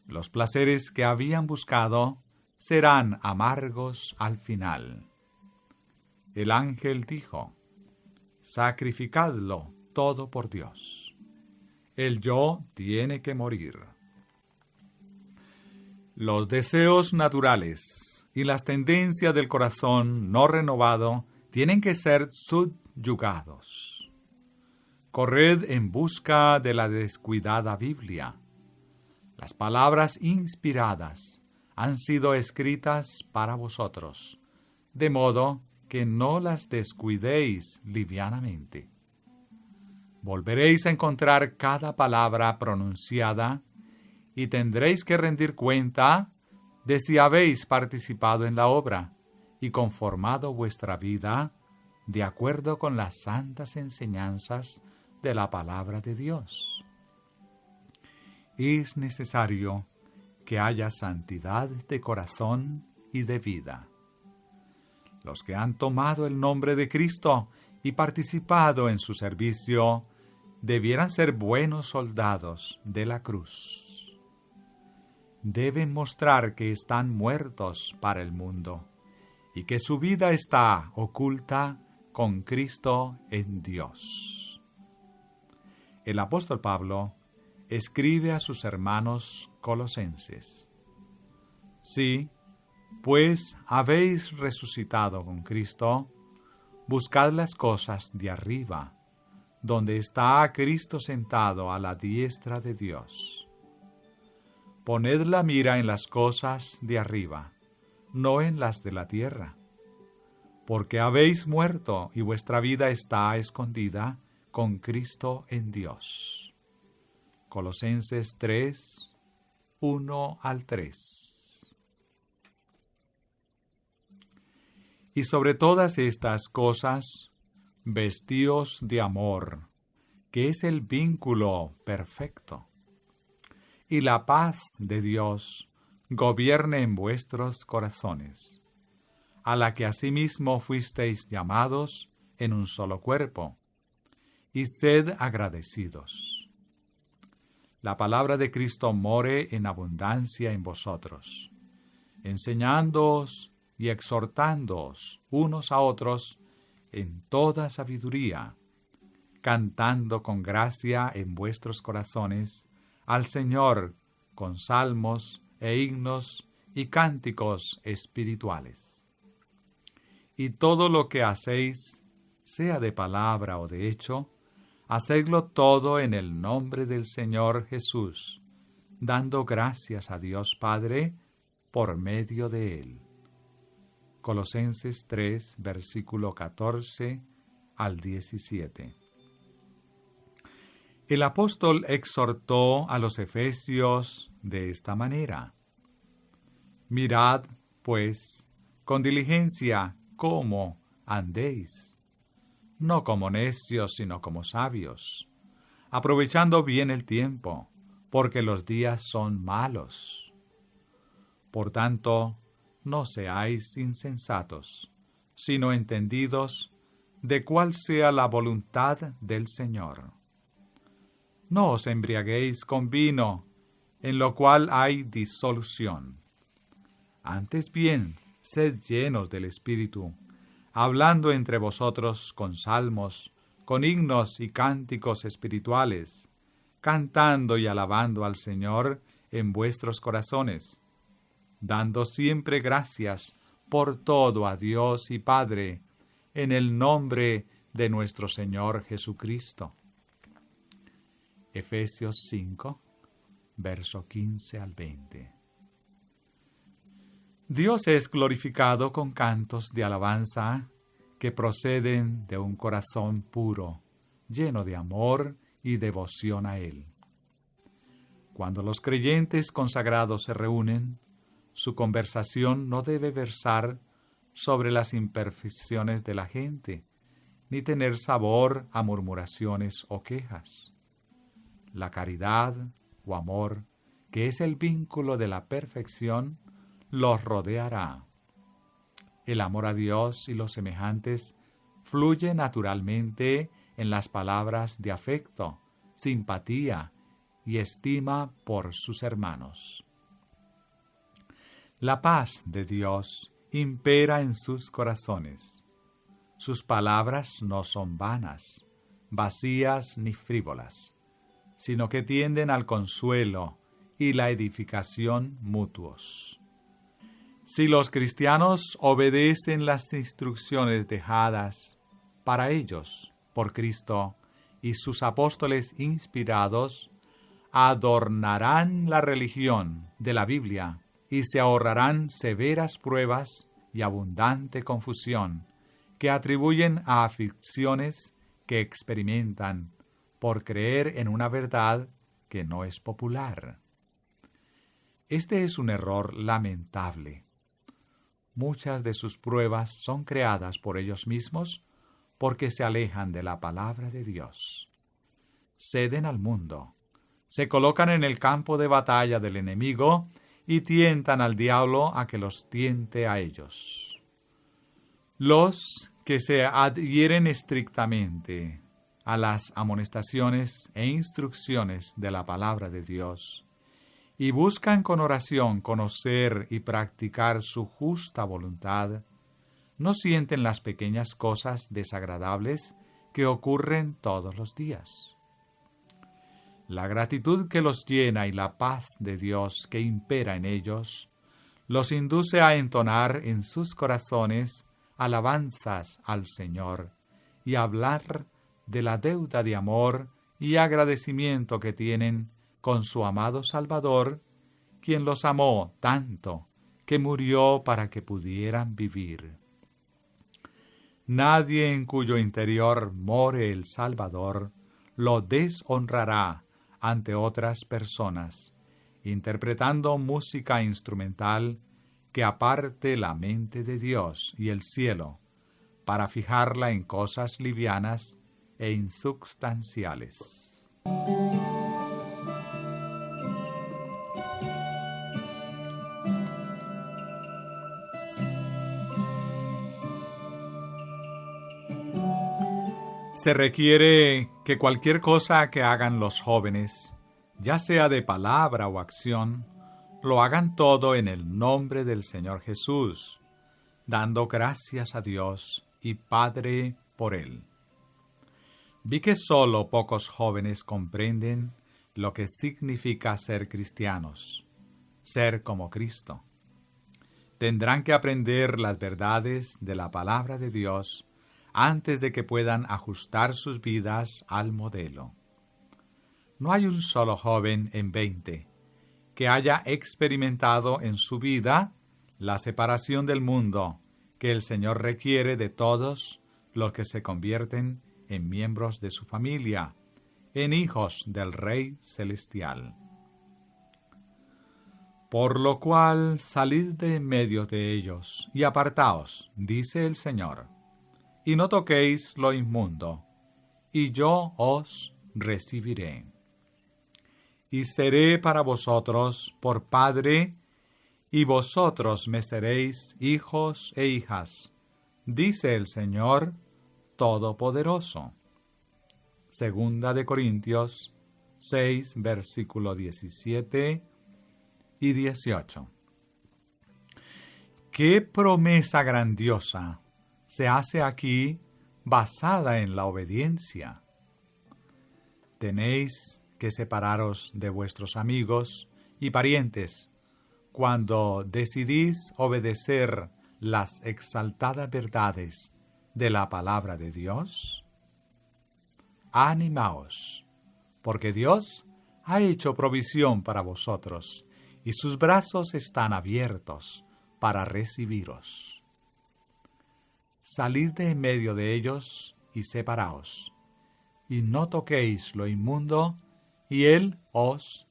Los placeres que habían buscado serán amargos al final. El ángel dijo: sacrificadlo todo por Dios. El yo tiene que morir. Los deseos naturales y las tendencias del corazón no renovado tienen que ser subyugados. Corred en busca de la descuidada Biblia. Las palabras inspiradas han sido escritas para vosotros, de modo que no las descuidéis livianamente. Volveréis a encontrar cada palabra pronunciada y tendréis que rendir cuenta de si habéis participado en la obra y conformado vuestra vida de acuerdo con las santas enseñanzas de la palabra de Dios. Es necesario que haya santidad de corazón y de vida. Los que han tomado el nombre de Cristo y participado en su servicio debieran ser buenos soldados de la cruz. Deben mostrar que están muertos para el mundo y que su vida está oculta con Cristo en Dios. El apóstol Pablo escribe a sus hermanos colosenses: Si, pues, habéis resucitado con Cristo, buscad las cosas de arriba, donde está Cristo sentado a la diestra de Dios. Poned la mira en las cosas de arriba, no en las de la tierra, porque habéis muerto y vuestra vida está escondida con Cristo en Dios. Colosenses 3, 1 al 3. Y sobre todas estas cosas, vestíos de amor, que es el vínculo perfecto. Y la paz de Dios gobierne en vuestros corazones, a la que asimismo fuisteis llamados en un solo cuerpo, y sed agradecidos. La palabra de Cristo more en abundancia en vosotros, enseñándoos y exhortándoos unos a otros en toda sabiduría, cantando con gracia en vuestros corazones al Señor con salmos e himnos y cánticos espirituales. Y todo lo que hacéis, sea de palabra o de hecho, hacedlo todo en el nombre del Señor Jesús, dando gracias a Dios Padre por medio de Él. Colosenses 3, versículo 14 al 17. El apóstol exhortó a los efesios de esta manera: Mirad, pues, con diligencia cómo andéis, no como necios, sino como sabios, aprovechando bien el tiempo, porque los días son malos. Por tanto, no seáis insensatos, sino entendidos de cuál sea la voluntad del Señor. No os embriaguéis con vino, en lo cual hay disolución. Antes bien, sed llenos del Espíritu, hablando entre vosotros con salmos, con himnos y cánticos espirituales, cantando y alabando al Señor en vuestros corazones, dando siempre gracias por todo a Dios y Padre, en el nombre de nuestro Señor Jesucristo. Efesios 5, verso 15 al 20. Dios es glorificado con cantos de alabanza que proceden de un corazón puro, lleno de amor y devoción a Él. Cuando los creyentes consagrados se reúnen, su conversación no debe versar sobre las imperfecciones de la gente, ni tener sabor a murmuraciones o quejas. La caridad o amor, que es el vínculo de la perfección, los rodeará. El amor a Dios y los semejantes fluye naturalmente en las palabras de afecto, simpatía y estima por sus hermanos. La paz de Dios impera en sus corazones. Sus palabras no son vanas, vacías ni frívolas, sino que tienden al consuelo y la edificación mutuos. Si los cristianos obedecen las instrucciones dejadas para ellos por Cristo y sus apóstoles inspirados adornarán la religión de la Biblia y se ahorrarán severas pruebas y abundante confusión que atribuyen a aflicciones que experimentan por creer en una verdad que no es popular. Este es un error lamentable. Muchas de sus pruebas son creadas por ellos mismos porque se alejan de la palabra de Dios. Ceden al mundo, se colocan en el campo de batalla del enemigo y tientan al diablo a que los tiente a ellos. Los que se adhieren estrictamente a las amonestaciones e instrucciones de la palabra de Dios y buscan con oración conocer y practicar su justa voluntad, no sienten las pequeñas cosas desagradables que ocurren todos los días. La gratitud que los llena y la paz de Dios que impera en ellos, los induce a entonar en sus corazones alabanzas al Señor y a hablar de la deuda de amor y agradecimiento que tienen con su amado Salvador, quien los amó tanto que murió para que pudieran vivir. Nadie en cuyo interior more el Salvador lo deshonrará ante otras personas, interpretando música instrumental que aparte la mente de Dios y el cielo, para fijarla en cosas livianas e insubstanciales. Se requiere que cualquier cosa que hagan los jóvenes, ya sea de palabra o acción, lo hagan todo en el nombre del Señor Jesús, dando gracias a Dios y Padre por Él. Vi que solo pocos jóvenes comprenden lo que significa ser cristianos, ser como Cristo. Tendrán que aprender las verdades de la palabra de Dios antes de que puedan ajustar sus vidas al modelo. No hay un solo joven en 20 que haya experimentado en su vida la separación del mundo que el Señor requiere de todos los que se convierten en miembros de su familia, en hijos del Rey Celestial. Por lo cual salid de en medio de ellos y apartaos, dice el Señor, y no toquéis lo inmundo, y yo os recibiré. Y seré para vosotros por Padre, y vosotros me seréis hijos e hijas, dice el Señor Todopoderoso. Segunda de Corintios 6, versículo 17 y 18. ¡Qué promesa grandiosa se hace aquí basada en la obediencia! Tenéis que separaros de vuestros amigos y parientes cuando decidís obedecer las exaltadas verdades de la palabra de Dios. Animaos, porque Dios ha hecho provisión para vosotros y sus brazos están abiertos para recibiros. Salid de en medio de ellos y separaos, y no toquéis lo inmundo, y Él os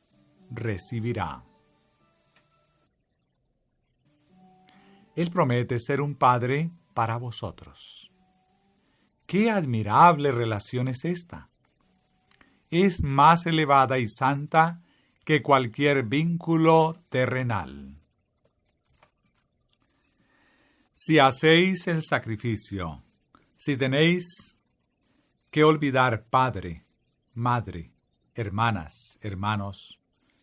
recibirá. Él promete ser un padre para vosotros. ¡Qué admirable relación es esta! Es más elevada y santa que cualquier vínculo terrenal. Si hacéis el sacrificio, si tenéis que olvidar padre, madre, hermanas, hermanos,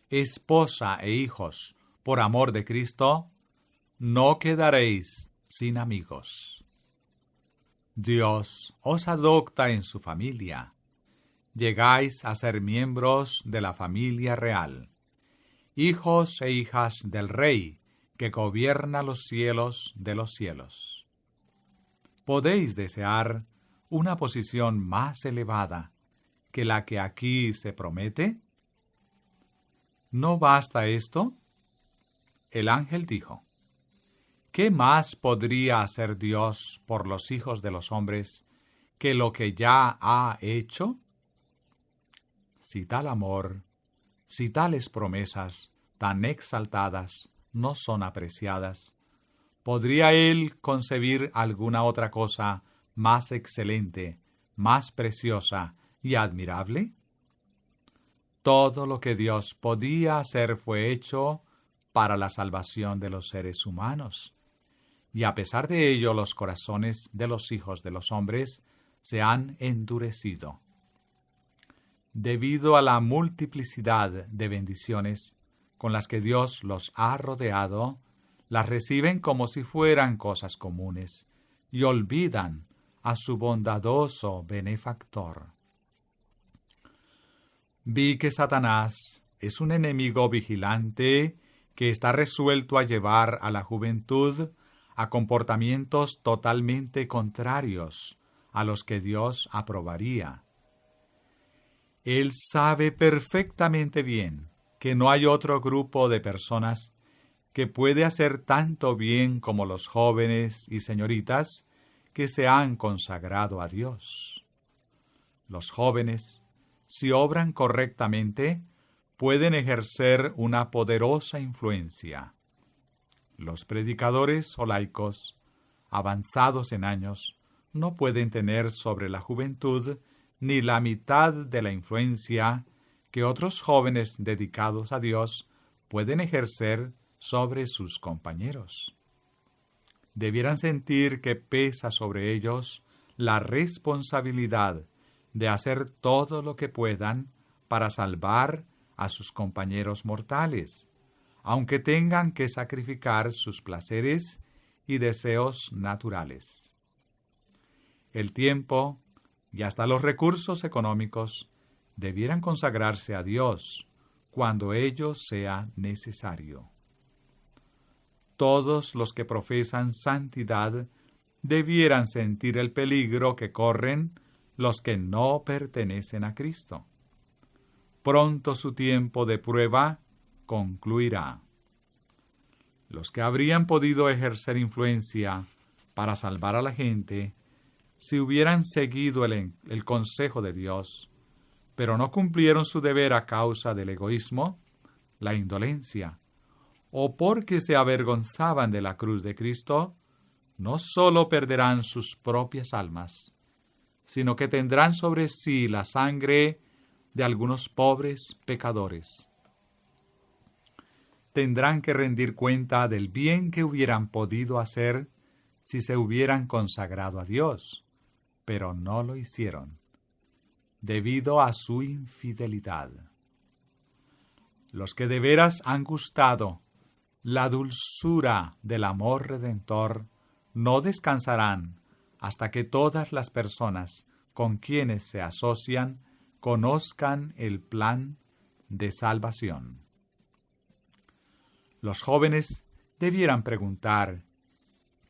esposa e hijos por amor de Cristo, no quedaréis sin amigos. Dios os adopta en su familia. Llegáis a ser miembros de la familia real, hijos e hijas del Rey que gobierna los cielos de los cielos. Podéis desear una posición más elevada que la que aquí se promete? ¿No basta esto? El ángel dijo: ¿Qué más podría hacer Dios por los hijos de los hombres que lo que ya ha hecho? Si tal amor, si tales promesas tan exaltadas no son apreciadas, ¿podría Él concebir alguna otra cosa más excelente, más preciosa y admirable? Todo lo que Dios podía hacer fue hecho para la salvación de los seres humanos. Y a pesar de ello, los corazones de los hijos de los hombres se han endurecido. Debido a la multiplicidad de bendiciones con las que Dios los ha rodeado, las reciben como si fueran cosas comunes y olvidan a su bondadoso benefactor. Vi que Satanás es un enemigo vigilante que está resuelto a llevar a la juventud a comportamientos totalmente contrarios a los que Dios aprobaría. Él sabe perfectamente bien que no hay otro grupo de personas que puede hacer tanto bien como los jóvenes y señoritas que se han consagrado a Dios. Los jóvenes, si obran correctamente, pueden ejercer una poderosa influencia. Los predicadores o laicos, avanzados en años, no pueden tener sobre la juventud ni la mitad de la influencia que otros jóvenes dedicados a Dios pueden ejercer sobre sus compañeros. Debieran sentir que pesa sobre ellos la responsabilidad de hacer todo lo que puedan para salvar a sus compañeros mortales, aunque tengan que sacrificar sus placeres y deseos naturales. El tiempo y hasta los recursos económicos debieran consagrarse a Dios cuando ello sea necesario. Todos los que profesan santidad debieran sentir el peligro que corren los que no pertenecen a Cristo. Pronto su tiempo de prueba concluirá. Los que habrían podido ejercer influencia para salvar a la gente, si hubieran seguido el consejo de Dios, pero no cumplieron su deber a causa del egoísmo, la indolencia, o porque se avergonzaban de la cruz de Cristo, no sólo perderán sus propias almas, sino que tendrán sobre sí la sangre de algunos pobres pecadores. Tendrán que rendir cuenta del bien que hubieran podido hacer si se hubieran consagrado a Dios, pero no lo hicieron, debido a su infidelidad. Los que de veras han gustado la dulzura del amor redentor no descansarán hasta que todas las personas con quienes se asocian conozcan el plan de salvación. Los jóvenes debieran preguntar: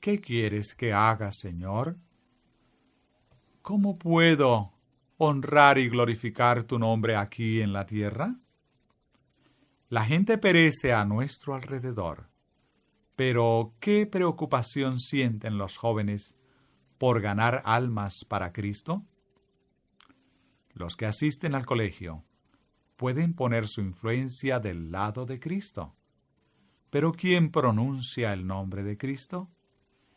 ¿qué quieres que haga, Señor? ¿Cómo puedo honrar y glorificar tu nombre aquí en la tierra? La gente perece a nuestro alrededor, pero ¿qué preocupación sienten los jóvenes por ganar almas para Cristo? Los que asisten al colegio pueden poner su influencia del lado de Cristo, pero ¿quién pronuncia el nombre de Cristo?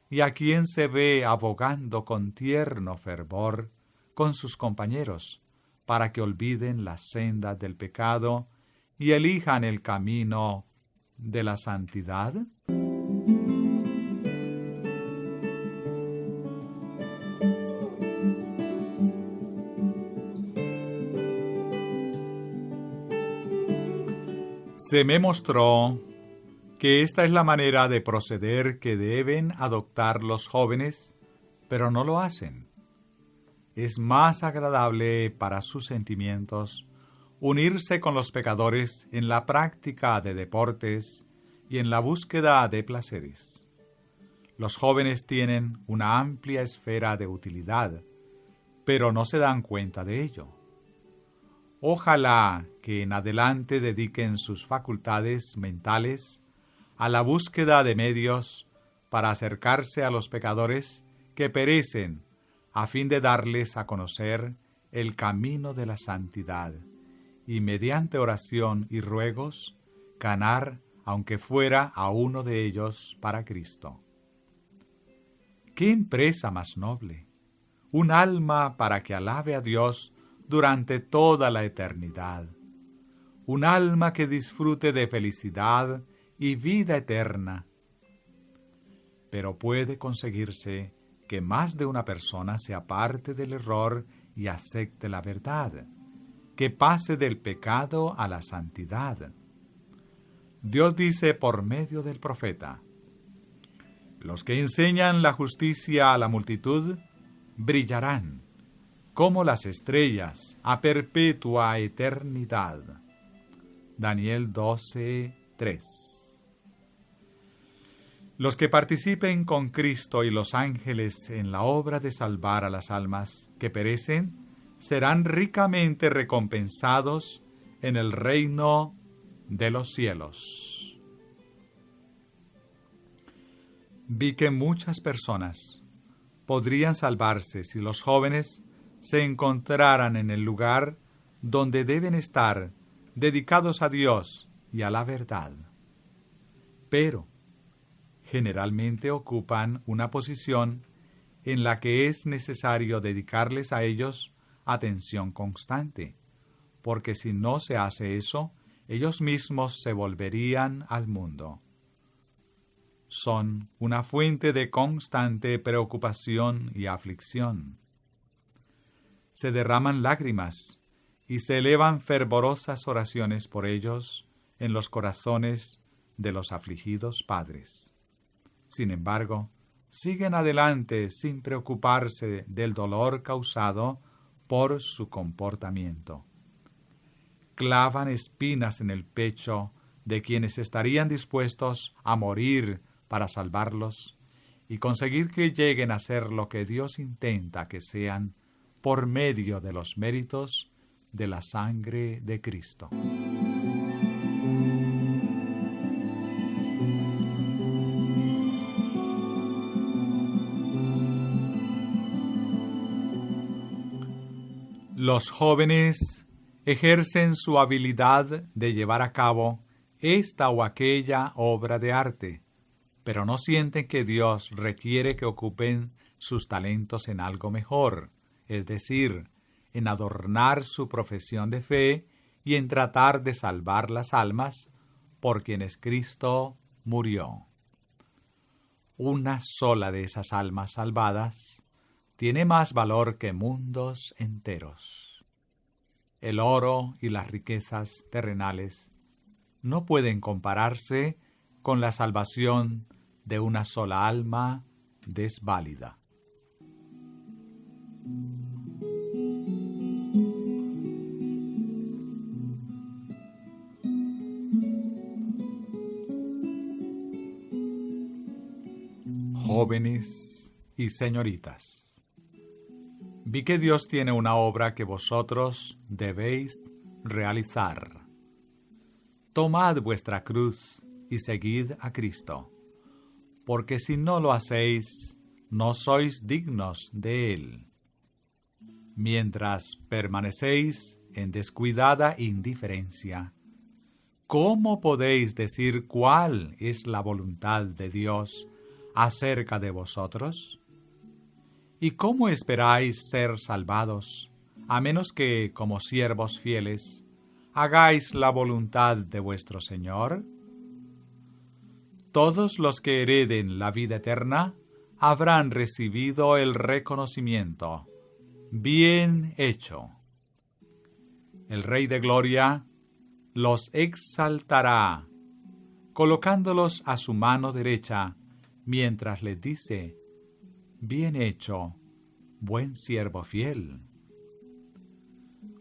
¿Y a quién se ve abogando con tierno fervor con sus compañeros para que olviden las sendas del pecado y elijan el camino de la santidad? Se me mostró que esta es la manera de proceder que deben adoptar los jóvenes, pero no lo hacen. Es más agradable para sus sentimientos unirse con los pecadores en la práctica de deportes y en la búsqueda de placeres. Los jóvenes tienen una amplia esfera de utilidad, pero no se dan cuenta de ello. Ojalá que en adelante dediquen sus facultades mentales a la búsqueda de medios para acercarse a los pecadores que perecen, a fin de darles a conocer el camino de la santidad, y mediante oración y ruegos, ganar, aunque fuera a uno de ellos, para Cristo. ¡Qué empresa más noble! Un alma para que alabe a Dios durante toda la eternidad. Un alma que disfrute de felicidad y vida eterna. Pero puede conseguirse que más de una persona se aparte del error y acepte la verdad, que pase del pecado a la santidad. Dios dice por medio del profeta: los que enseñan la justicia a la multitud brillarán como las estrellas a perpetua eternidad. Daniel 12:3. Los que participen con Cristo y los ángeles en la obra de salvar a las almas que perecen serán ricamente recompensados en el reino de los cielos. Vi que muchas personas podrían salvarse si los jóvenes se encontraran en el lugar donde deben estar, dedicados a Dios y a la verdad. Pero generalmente ocupan una posición en la que es necesario dedicarles a ellos atención constante, porque si no se hace eso, ellos mismos se volverían al mundo. Son una fuente de constante preocupación y aflicción. Se derraman lágrimas y se elevan fervorosas oraciones por ellos en los corazones de los afligidos padres. Sin embargo, siguen adelante sin preocuparse del dolor causado por su comportamiento. Clavan espinas en el pecho de quienes estarían dispuestos a morir para salvarlos y conseguir que lleguen a ser lo que Dios intenta que sean por medio de los méritos de la sangre de Cristo. Los jóvenes ejercen su habilidad de llevar a cabo esta o aquella obra de arte, pero no sienten que Dios requiere que ocupen sus talentos en algo mejor, es decir, en adornar su profesión de fe y en tratar de salvar las almas por quienes Cristo murió. Una sola de esas almas salvadas tiene más valor que mundos enteros. El oro y las riquezas terrenales no pueden compararse con la salvación de una sola alma desválida. Jóvenes y señoritas, vi que Dios tiene una obra que vosotros debéis realizar. Tomad vuestra cruz y seguid a Cristo, porque si no lo hacéis, no sois dignos de Él. Mientras permanecéis en descuidada indiferencia, ¿cómo podéis decir cuál es la voluntad de Dios acerca de vosotros? ¿Y cómo esperáis ser salvados, a menos que, como siervos fieles, hagáis la voluntad de vuestro Señor? Todos los que hereden la vida eterna habrán recibido el reconocimiento: bien hecho. El Rey de Gloria los exaltará, colocándolos a su mano derecha, mientras les dice: bien hecho, buen siervo fiel.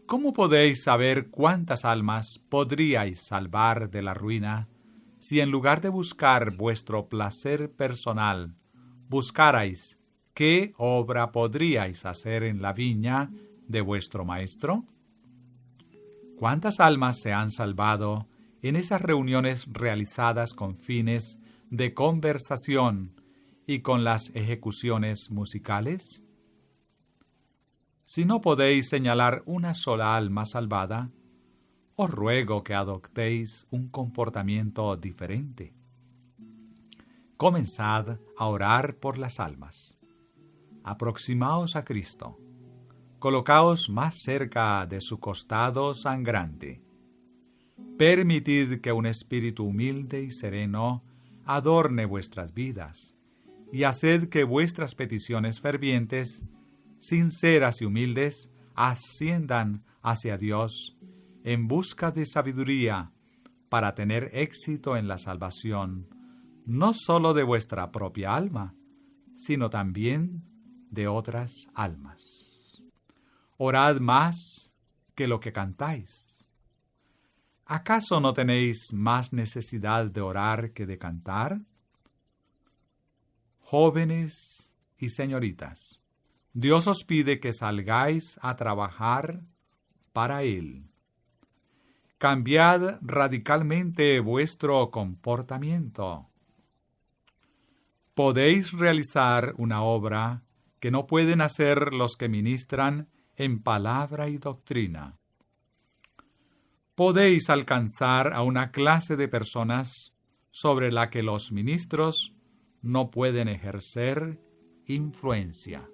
¿Cómo podéis saber cuántas almas podríais salvar de la ruina si en lugar de buscar vuestro placer personal, buscarais qué obra podríais hacer en la viña de vuestro Maestro? ¿Cuántas almas se han salvado en esas reuniones realizadas con fines de conversación y con las ejecuciones musicales? Si no podéis señalar una sola alma salvada, os ruego que adoptéis un comportamiento diferente. Comenzad a orar por las almas. Aproximaos a Cristo. Colocaos más cerca de su costado sangrante. Permitid que un espíritu humilde y sereno adorne vuestras vidas, y haced que vuestras peticiones fervientes, sinceras y humildes, asciendan hacia Dios en busca de sabiduría para tener éxito en la salvación, no sólo de vuestra propia alma, sino también de otras almas. Orad más que lo que cantáis. ¿Acaso no tenéis más necesidad de orar que de cantar? Jóvenes y señoritas, Dios os pide que salgáis a trabajar para Él. Cambiad radicalmente vuestro comportamiento. Podéis realizar una obra que no pueden hacer los que ministran en palabra y doctrina. Podéis alcanzar a una clase de personas sobre la que los ministros no pueden ejercer influencia.